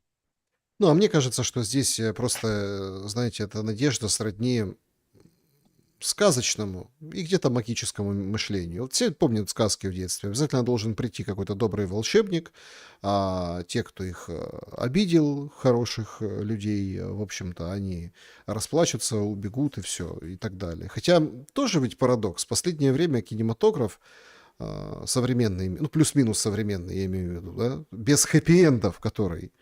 А мне кажется, что здесь просто, знаете, это надежда сродни сказочному и где-то магическому мышлению. Вот все помнят сказки в детстве. Обязательно должен прийти какой-то добрый волшебник, а те, кто их обидел, хороших людей, в общем-то, они расплачутся, убегут и все, и так далее. Хотя тоже ведь парадокс. В последнее время кинематограф современный, плюс-минус современный, я имею в виду, да, без хэппи-эндов, который...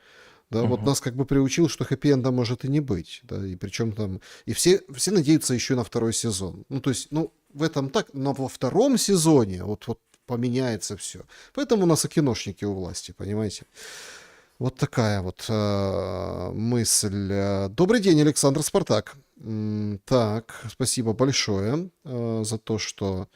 Да, вот нас как бы приучил, что хэппи-энда может и не быть, да, и причем там, и все надеются еще на второй сезон. То есть, в этом так, но во втором сезоне вот поменяется все. Поэтому у нас и киношники у власти, понимаете? Вот такая вот мысль. Добрый день, Александр Спартак. Так, спасибо большое за то, что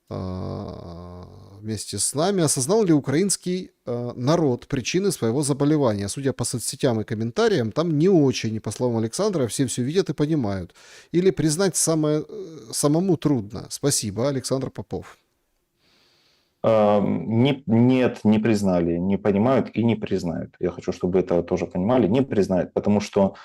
вместе с нами. Осознал ли украинский народ причины своего заболевания? Судя по соцсетям и комментариям, там не очень, по словам Александра, все видят и понимают. Или признать самому трудно. Спасибо, Александр Попов. Нет, не признали, не понимают и не признают. Я хочу, чтобы это тоже понимали. Не признают, потому что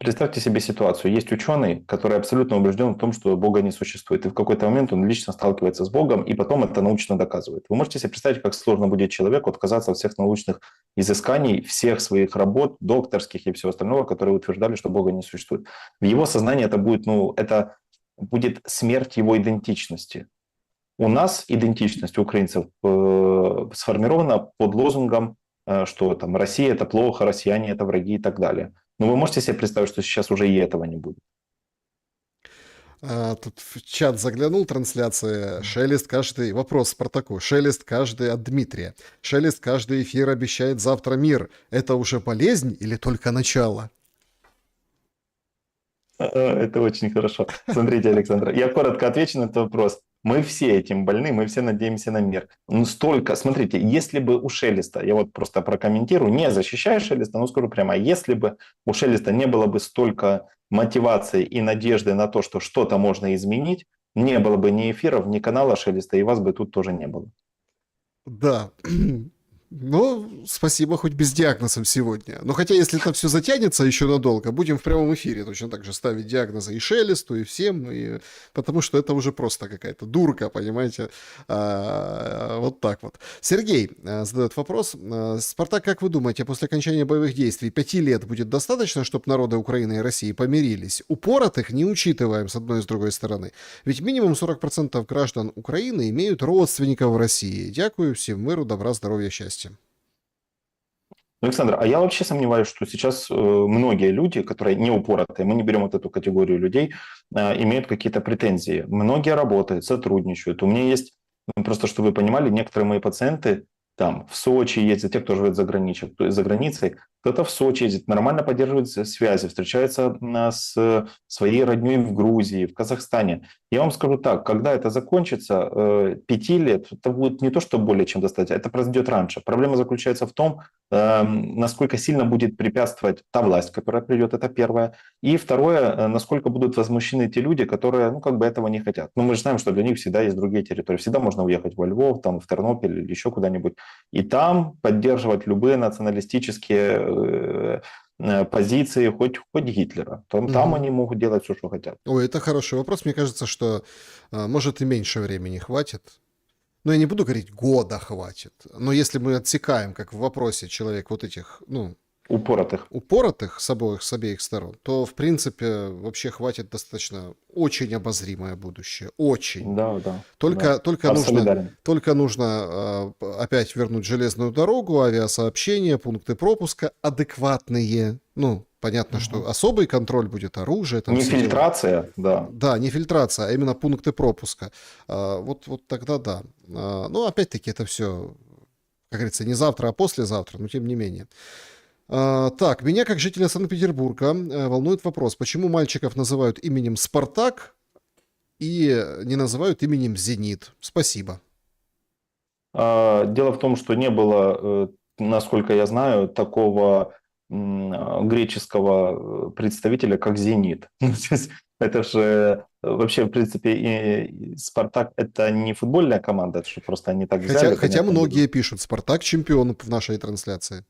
представьте себе ситуацию. Есть ученый, который абсолютно убежден в том, что Бога не существует. И в какой-то момент он лично сталкивается с Богом, и потом это научно доказывает. Вы можете себе представить, как сложно будет человеку отказаться от всех научных изысканий, всех своих работ, докторских и всего остального, которые утверждали, что Бога не существует. В его сознании это будет смерть его идентичности. У нас идентичность украинцев сформирована под лозунгом, что там Россия – это плохо, россияне – это враги и так далее. Но вы можете себе представить, что сейчас уже и этого не будет? Тут в чат заглянул трансляция. Шелест каждый... Вопрос Спартаку. Шелест каждый от Дмитрия. Шелест каждый эфир обещает завтра мир. Это уже болезнь или только начало? Это очень хорошо. Смотрите, Александр, я коротко отвечу на этот вопрос. Мы все этим больны, мы все надеемся на мир. Ну, столько, смотрите, если бы у Шелеста, я вот просто прокомментирую, не защищая Шелеста, но скажу прямо, если бы у Шелеста не было бы столько мотивации и надежды на то, что что-то можно изменить, не было бы ни эфиров, ни канала Шелеста, и вас бы тут тоже не было. Да. Ну, спасибо, хоть без диагнозов сегодня. Но хотя, если это все затянется еще надолго, будем в прямом эфире точно так же ставить диагнозы и Шелесту, и всем, и... потому что это уже просто какая-то дурка, понимаете? Вот так вот. Сергей задает вопрос. Спартак, как вы думаете, после окончания боевых действий 5 лет будет достаточно, чтобы народы Украины и России помирились? Упоротых не учитываем с одной и с другой стороны. Ведь минимум 40% граждан Украины имеют родственников в России. Дякую всем миру, добра, здоровья, счастья. Александр, а я вообще сомневаюсь, что сейчас многие люди, которые не упоротые, мы не берем вот эту категорию людей, имеют какие-то претензии. Многие работают, сотрудничают. У меня есть, просто чтобы вы понимали, некоторые мои пациенты там в Сочи ездят, те, кто живет за границей, кто-то в Сочи ездит, нормально поддерживает связи, встречается с своей родней в Грузии, в Казахстане. Я вам скажу так, когда это закончится, 5 лет, это будет не то, что более чем достаточно, это произойдет раньше. Проблема заключается в том, насколько сильно будет препятствовать та власть, которая придет, это первое. И второе, насколько будут возмущены те люди, которые, ну, как бы этого не хотят. Но мы же знаем, что для них всегда есть другие территории. Всегда можно уехать во Львов, там, в Тернопиль или еще куда-нибудь. И там поддерживать любые националистические позиции, хоть Гитлера. Там они могут делать все, что хотят. Ой, это хороший вопрос. Мне кажется, что может и меньше времени хватит. Ну, я не буду говорить, года хватит. Но если мы отсекаем, как в вопросе, человек вот этих, ну, упоротых с обеих сторон, то, в принципе, вообще хватит достаточно очень обозримое будущее. Очень. Да. Только нужно опять вернуть железную дорогу, авиасообщения, пункты пропуска адекватные. Ну, понятно, что особый контроль будет, оружие. Там не все дела. Фильтрация, да. Да, не фильтрация, а именно пункты пропуска. Вот тогда да. Ну, опять-таки, это все, как говорится, не завтра, а послезавтра, но тем не менее. Так, меня как жителя Санкт-Петербурга волнует вопрос, почему мальчиков называют именем Спартак и не называют именем Зенит? Спасибо. Дело в том, что не было, насколько я знаю, такого греческого представителя, как Зенит. Это же вообще, в принципе, и Спартак — это не футбольная команда, это же просто они так взяли. Хотя многие пишут, Спартак чемпион в нашей трансляции.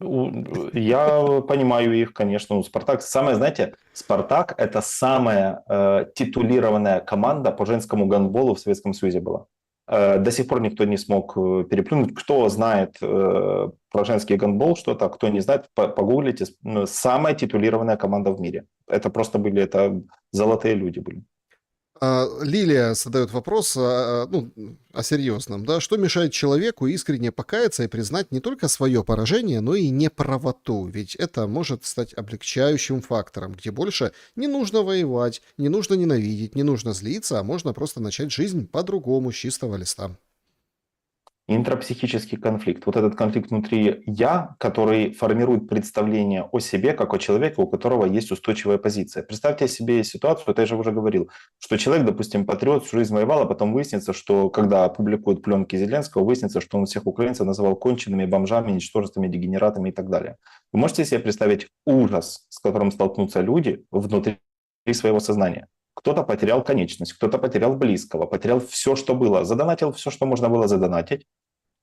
Я понимаю их, конечно. Спартак, знаете, Спартак — это самая титулированная команда по женскому гандболу в Советском Союзе была. До сих пор никто не смог переплюнуть. Кто знает про женский гандбол что-то, кто не знает, погуглите. Самая титулированная команда в мире. Это просто это золотые люди были. Лилия задает вопрос о серьезном. Да? Что мешает человеку искренне покаяться и признать не только свое поражение, но и неправоту? Ведь это может стать облегчающим фактором, где больше не нужно воевать, не нужно ненавидеть, не нужно злиться, а можно просто начать жизнь по-другому, с чистого листа. Интрапсихический конфликт. Вот этот конфликт внутри «я», который формирует представление о себе, как о человеке, у которого есть устойчивая позиция. Представьте себе ситуацию, это я же уже говорил, что человек, допустим, патриот, всю жизнь воевал, а потом выяснится, что когда публикуют пленки Зеленского, выяснится, что он всех украинцев называл конченными, бомжами, ничтожествами, дегенератами и так далее. Вы можете себе представить ужас, с которым столкнутся люди внутри своего сознания? Кто-то потерял конечность, кто-то потерял близкого, потерял все, что было, задонатил все, что можно было задонатить,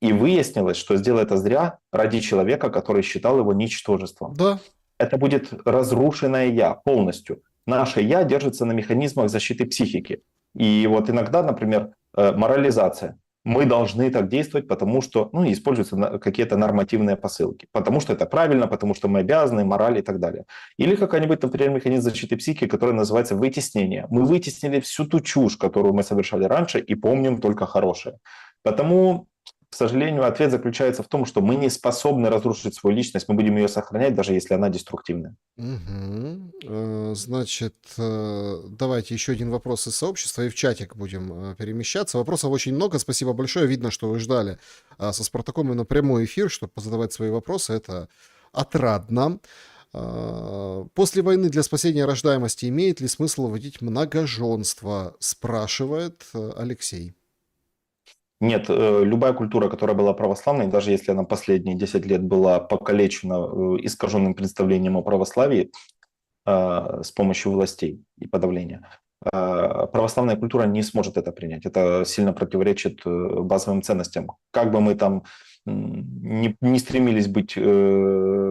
и выяснилось, что сделал это зря ради человека, который считал его ничтожеством. Да. Это будет разрушенное «я» полностью. Наше «я» держится на механизмах защиты психики. И вот иногда, например, морализация. Мы должны так действовать, потому что используются какие-то нормативные посылки. Потому что это правильно, потому что мы обязаны, мораль и так далее. Или какой-нибудь, например, механизм защиты психики, который называется вытеснение. Мы вытеснили всю ту чушь, которую мы совершали раньше, и помним только хорошее. Потому К сожалению, ответ заключается в том, что мы не способны разрушить свою личность, мы будем ее сохранять, даже если она деструктивная. Мгм. Значит, давайте еще один вопрос из сообщества, и в чатик будем перемещаться. Вопросов очень много, спасибо большое. Видно, что вы ждали со Спартаком именно прямой эфир, чтобы позадавать свои вопросы. Это отрадно. После войны для спасения рождаемости имеет ли смысл вводить многоженство? Спрашивает Алексей. Нет, любая культура, которая была православной, даже если она последние 10 лет была покалечена искаженным представлением о православии с помощью властей и подавления, православная культура не сможет это принять. Это сильно противоречит базовым ценностям. Как бы мы там не стремились быть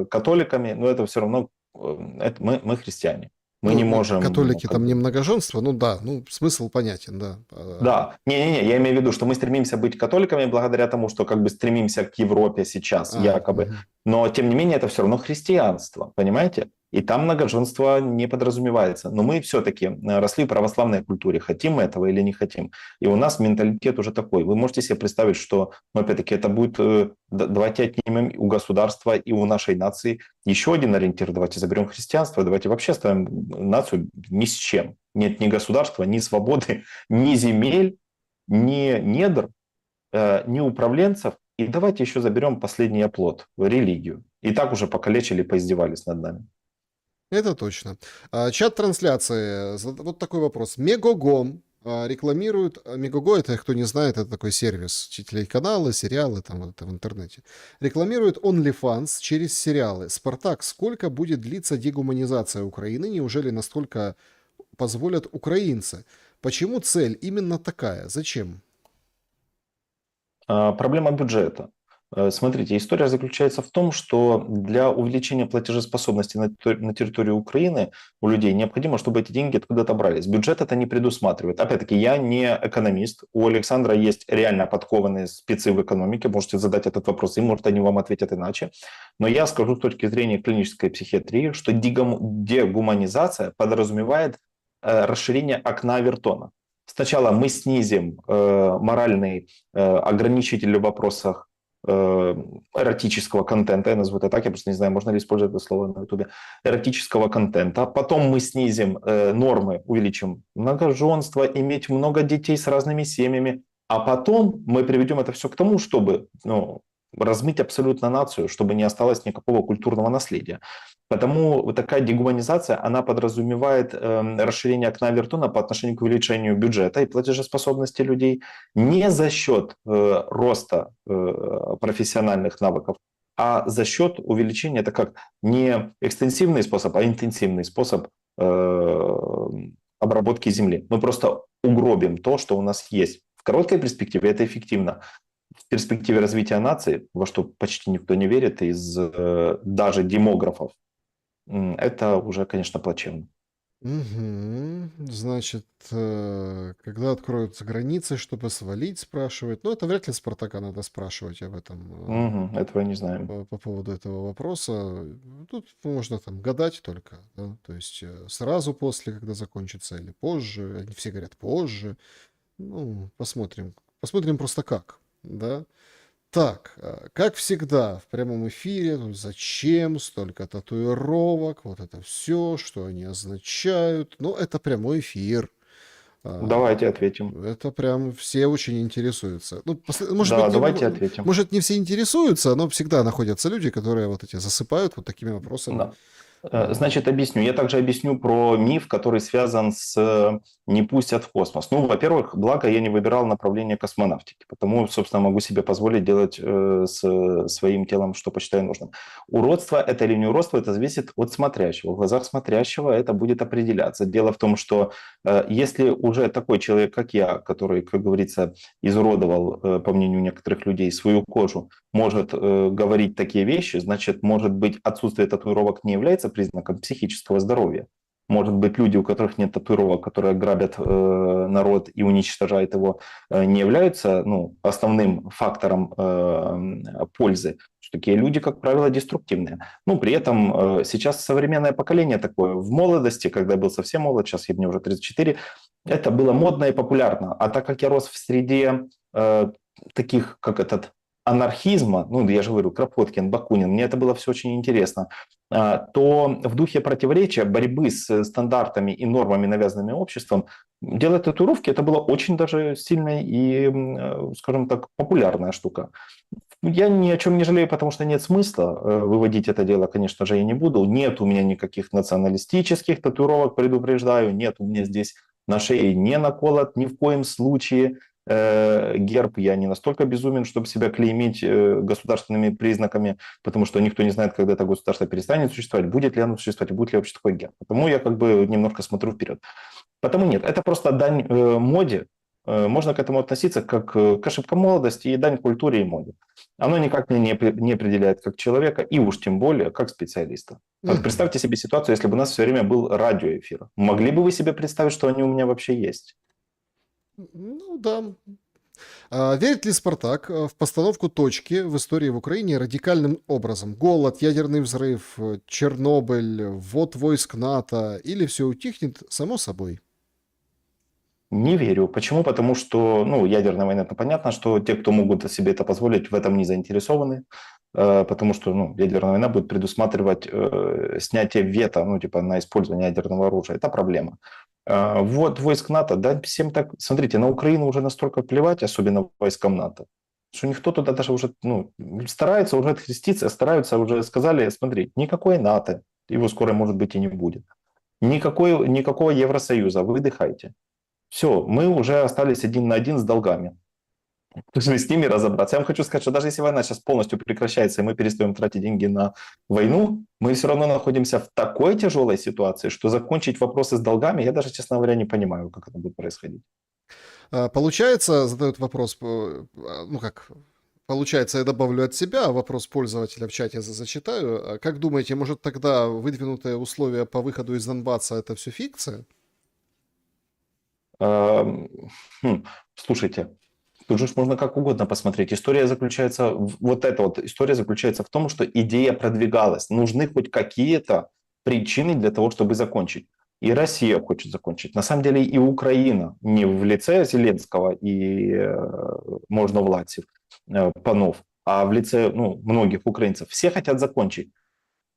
католиками, но это все равно мы христиане. Мы не можем... Католики там не многоженство, ну да, ну смысл понятен, да. Да, не-не-не, я имею в виду, что мы стремимся быть католиками благодаря тому, что как бы стремимся к Европе сейчас, якобы. Но, тем не менее, это все равно христианство, понимаете? И там многоженство не подразумевается. Но мы все-таки росли в православной культуре, хотим мы этого или не хотим. И у нас менталитет уже такой. Вы можете себе представить, что, ну, опять-таки, это будет... Давайте отнимем у государства и у нашей нации еще один ориентир. Давайте заберем христианство, давайте вообще оставим нацию ни с чем. Нет ни государства, ни свободы, ни земель, ни недр, ни управленцев. И давайте еще заберем последний оплот, религию. И так уже покалечили, поиздевались над нами. Это точно. Чат трансляции. Вот такой вопрос. Мегого рекламирует... Мегого, это, кто не знает, это такой сервис. Телеканалы, сериалы, там вот это в интернете. Рекламирует OnlyFans через сериалы. Спартак, сколько будет длиться дегуманизация Украины? Неужели настолько позволят украинцы? Почему цель именно такая? Зачем? Проблема бюджета. Смотрите, история заключается в том, что для увеличения платежеспособности на территории Украины у людей необходимо, чтобы эти деньги откуда-то брались. Бюджет это не предусматривает. Опять-таки, я не экономист. У Александра есть реально подкованные спецы в экономике. Можете задать этот вопрос, и может они вам ответят иначе. Но я скажу с точки зрения клинической психиатрии, что дегуманизация подразумевает расширение окна Авертона. Сначала мы снизим моральный ограничитель в вопросах эротического контента, я назову это так, я просто не знаю, можно ли использовать это слово на ютубе, эротического контента. Потом мы снизим нормы, увеличим многоженство, иметь много детей с разными семьями, а потом мы приведем это все к тому, чтобы размыть абсолютно нацию, чтобы не осталось никакого культурного наследия. Потому такая дегуманизация, она подразумевает расширение окна Авертона по отношению к увеличению бюджета и платежеспособности людей не за счет роста профессиональных навыков, а за счет увеличения, это как не экстенсивный способ, а интенсивный способ обработки земли. Мы просто угробим то, что у нас есть. В короткой перспективе это эффективно. В перспективе развития нации, во что почти никто не верит из даже демографов, это уже, конечно, плачевно. Значит, когда откроются границы, чтобы свалить, спрашивает. Ну, это вряд ли Спартака надо спрашивать об этом. Этого не знаем. По поводу этого вопроса. Тут можно там гадать только. Да? То есть сразу после, когда закончится, или позже. Они все говорят позже. Ну, посмотрим. Посмотрим просто как. Да? Так, как всегда, в прямом эфире, зачем столько татуировок, вот это все, что они означают. Ну, это прямой эфир. Давайте ответим. Это прям все очень интересуются. Ну, давайте ответим. Может, не все интересуются, но всегда находятся люди, которые вот эти засыпают вот такими вопросами. Да. Значит, объясню. Я также объясню про миф, который связан с «не пустят в космос». Ну, во-первых, благо я не выбирал направление космонавтики, потому, собственно, могу себе позволить делать с своим телом, что посчитаю нужным. Уродство это или не уродство, это зависит от смотрящего. В глазах смотрящего это будет определяться. Дело в том, что если уже такой человек, как я, который, как говорится, изуродовал, по мнению некоторых людей, свою кожу, может говорить такие вещи, значит, может быть, отсутствие татуировок не является признаком психического здоровья. Может быть, люди, у которых нет татуировок, которые грабят народ и уничтожают его, не являются основным фактором пользы. Такие люди, как правило, деструктивные. Ну, при этом сейчас современное поколение такое. В молодости, когда я был совсем молод, сейчас мне уже 34, это было модно и популярно. А так как я рос в среде таких, как анархизма, ну, я же говорю, Кропоткин, Бакунин, мне это было все очень интересно, то в духе противоречия, борьбы с стандартами и нормами, навязанными обществом, делать татуировки, это была очень даже сильная и, скажем так, популярная штука. Я ни о чем не жалею, потому что нет смысла выводить это дело, конечно же, я не буду. Нет у меня никаких националистических татуировок, предупреждаю. Нет у меня здесь на шее не наколот ни в коем случае герб. Я не настолько безумен, чтобы себя клеймить государственными признаками, потому что никто не знает, когда это государство перестанет существовать, будет ли оно существовать, будет ли вообще такой герб. Потому я как бы немножко смотрю вперед. Потому нет, это просто дань моде. Можно к этому относиться как к ошибкам молодости и дань культуре и моде. Оно никак меня не определяет как человека, и уж тем более как специалиста. Вот представьте себе ситуацию, если бы у нас все время был радиоэфир. Могли бы вы себе представить, что они у меня вообще есть? Ну да. Верит ли Спартак в постановку точки в истории в Украине радикальным образом? Голод, ядерный взрыв, Чернобыль, ввод войск НАТО, или все утихнет само собой? Не верю. Почему? Потому что, ну, ядерная война, это понятно, что те, кто могут себе это позволить, в этом не заинтересованы, потому что, ну, ядерная война будет предусматривать снятие вето, ну, типа, на использование ядерного оружия. Это проблема. Вот войск НАТО, да, всем так, смотрите, на Украину уже настолько плевать, особенно войскам НАТО, что никто туда даже уже, ну, старается уже откреститься, стараются уже, сказали, смотри, никакой НАТО, его скоро, может быть, и не будет. Никакого Евросоюза, выдыхайте. Все, мы уже остались 1 на 1 с долгами. Должны с ними разобраться. Я вам хочу сказать, что даже если война сейчас полностью прекращается, и мы перестаем тратить деньги на войну, мы все равно находимся в такой тяжелой ситуации, что закончить вопросы с долгами, я даже, честно говоря, не понимаю, как это будет происходить. Получается, задают вопрос, ну как, получается, я добавлю от себя, вопрос пользователя в чате зачитаю. Как думаете, может тогда выдвинутые условия по выходу из Донбасса — это все фикция? Слушайте, тут же можно как угодно посмотреть. История заключается, история заключается в том, что идея продвигалась. Нужны хоть какие-то причины для того, чтобы закончить. И Россия хочет закончить. На самом деле и Украина, не в лице Зеленского и Можновладцев, панов, а в лице, ну, многих украинцев. Все хотят закончить.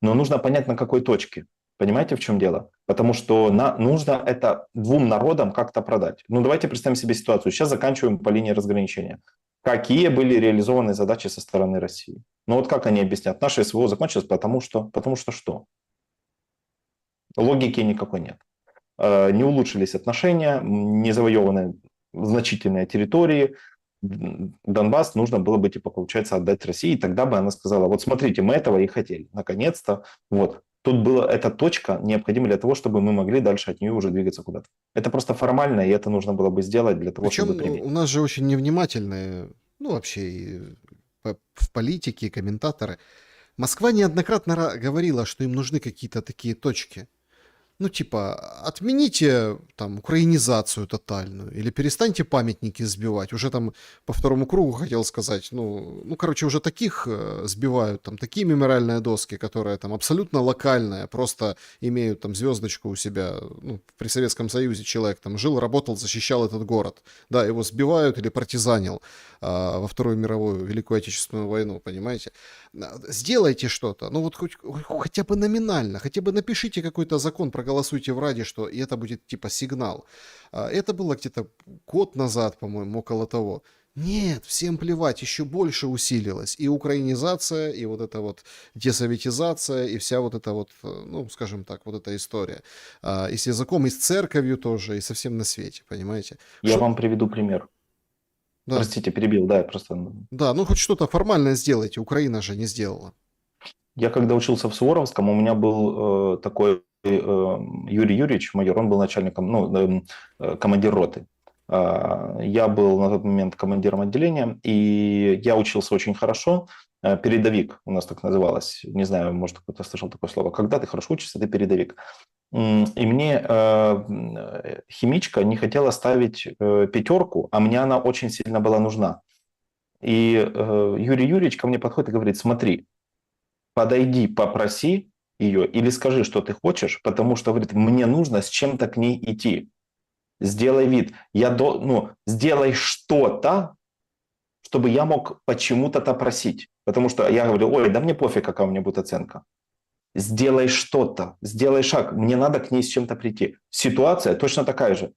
Но нужно понять, на какой точке. Понимаете, в чем дело? Потому что нужно это двум народам как-то продать. Ну, давайте представим себе ситуацию. Сейчас заканчиваем по линии разграничения. Какие были реализованы задачи со стороны России? Ну, вот как они объяснят? Наше СВО закончилось, потому что что? Логики никакой нет. Не улучшились отношения, не завоеваны значительные территории. Донбасс нужно было бы, типа, получается, отдать России, и тогда бы она сказала, вот смотрите, мы этого и хотели, наконец-то, вот. Тут была эта точка необходима для того, чтобы мы могли дальше от нее уже двигаться куда-то. Это просто формально, и это нужно было бы сделать для того, Причем чтобы применить. у нас же очень невнимательные, ну вообще и в политике, и комментаторы. Москва неоднократно говорила, что им нужны какие-то такие точки. Ну, типа, отмените там украинизацию тотальную, или перестаньте памятники сбивать. Уже там по второму кругу хотел сказать, ну, короче, уже таких сбивают, там, такие мемориальные доски, которые там абсолютно локальные, просто имеют там звездочку у себя, ну, при Советском Союзе человек там жил, работал, защищал этот город. Да, его сбивают или партизанил во Вторую мировую, Великую Отечественную войну, понимаете? Сделайте что-то, ну, вот хотя бы номинально, хотя бы напишите какой-то закон, проголосуйте в Раде, что и это будет типа сигнал. Это было где-то год назад, по-моему, около того. Нет, всем плевать, еще больше усилилась и украинизация, и вот эта вот десоветизация, и вся вот эта вот, ну, скажем так, вот эта история. И с языком, и с церковью тоже, и совсем на свете, понимаете? Я вам приведу пример. Да. Простите, перебил, да, я просто... Да, ну хоть что-то формальное сделайте, Украина же не сделала. Я когда учился в Суворовском, у меня был такой Юрий Юрьевич, майор, он был начальником, ну, командир роты. Я был на тот момент командиром отделения, и я учился очень хорошо. Передовик у нас так называлось. Не знаю, может, кто-то слышал такое слово. Когда ты хорошо учишься, ты передовик. И мне химичка не хотела ставить 5, а мне она очень сильно была нужна. И Юрий Юрьевич ко мне подходит и говорит, смотри, подойди, попроси ее или скажи, что ты хочешь, потому что, говорит, мне нужно с чем-то к ней идти. Сделай вид. Сделай что-то, чтобы я мог почему-то просить. Потому что я говорю, ой, да мне пофиг, какая у меня будет оценка. Сделай что-то, сделай шаг, мне надо к ней с чем-то прийти. Ситуация точно такая же.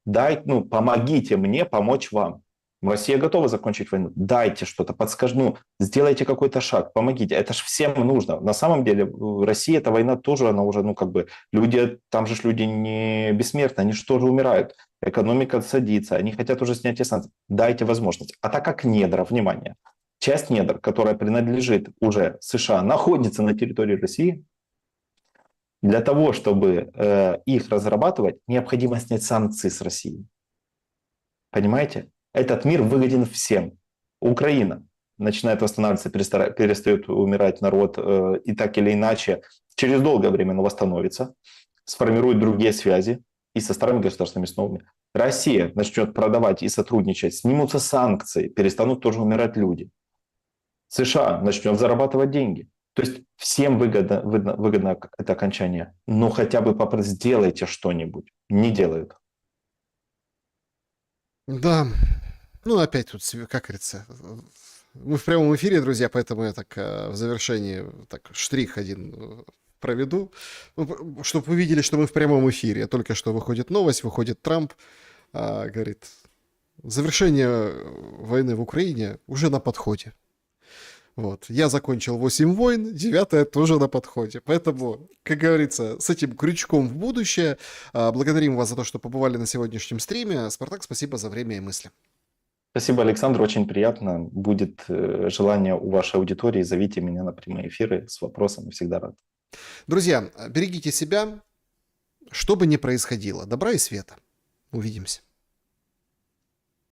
Помогите мне помочь вам. Россия готова закончить войну. Дайте что-то, подскажите, сделайте какой-то шаг, помогите. Это же всем нужно. На самом деле, в России эта война тоже, она уже, люди, там же люди не бессмертны, они же тоже умирают. Экономика садится, они хотят уже снятия санкций. Дайте возможность. А так как недра, внимание, часть недр, которая принадлежит уже США, находится на территории России, для того, чтобы их разрабатывать, необходимо снять санкции с России. Понимаете? Этот мир выгоден всем. Украина начинает восстанавливаться, перестает умирать народ, и так или иначе, через долгое время он восстановится, сформирует другие связи и со старыми государствами, с новыми. Россия начнет продавать и сотрудничать, снимутся санкции, перестанут тоже умирать люди. США начнет зарабатывать деньги. То есть всем выгодно это окончание. Но хотя бы сделайте что-нибудь. Не делают. Да, опять тут, как говорится, мы в прямом эфире, друзья, поэтому я так в завершении так штрих один проведу, чтобы вы видели, что мы в прямом эфире. Только что выходит новость, выходит Трамп, говорит, завершение войны в Украине уже на подходе. Вот. Я закончил 8 войн, 9-я тоже на подходе. Поэтому, как говорится, с этим крючком в будущее. Благодарим вас за то, что побывали на сегодняшнем стриме. Спартак, спасибо за время и мысли. Спасибо, Александр, очень приятно. Будет желание у вашей аудитории, зовите меня на прямые эфиры с вопросами, всегда рад. Друзья, берегите себя, что бы ни происходило. Добра и света. Увидимся.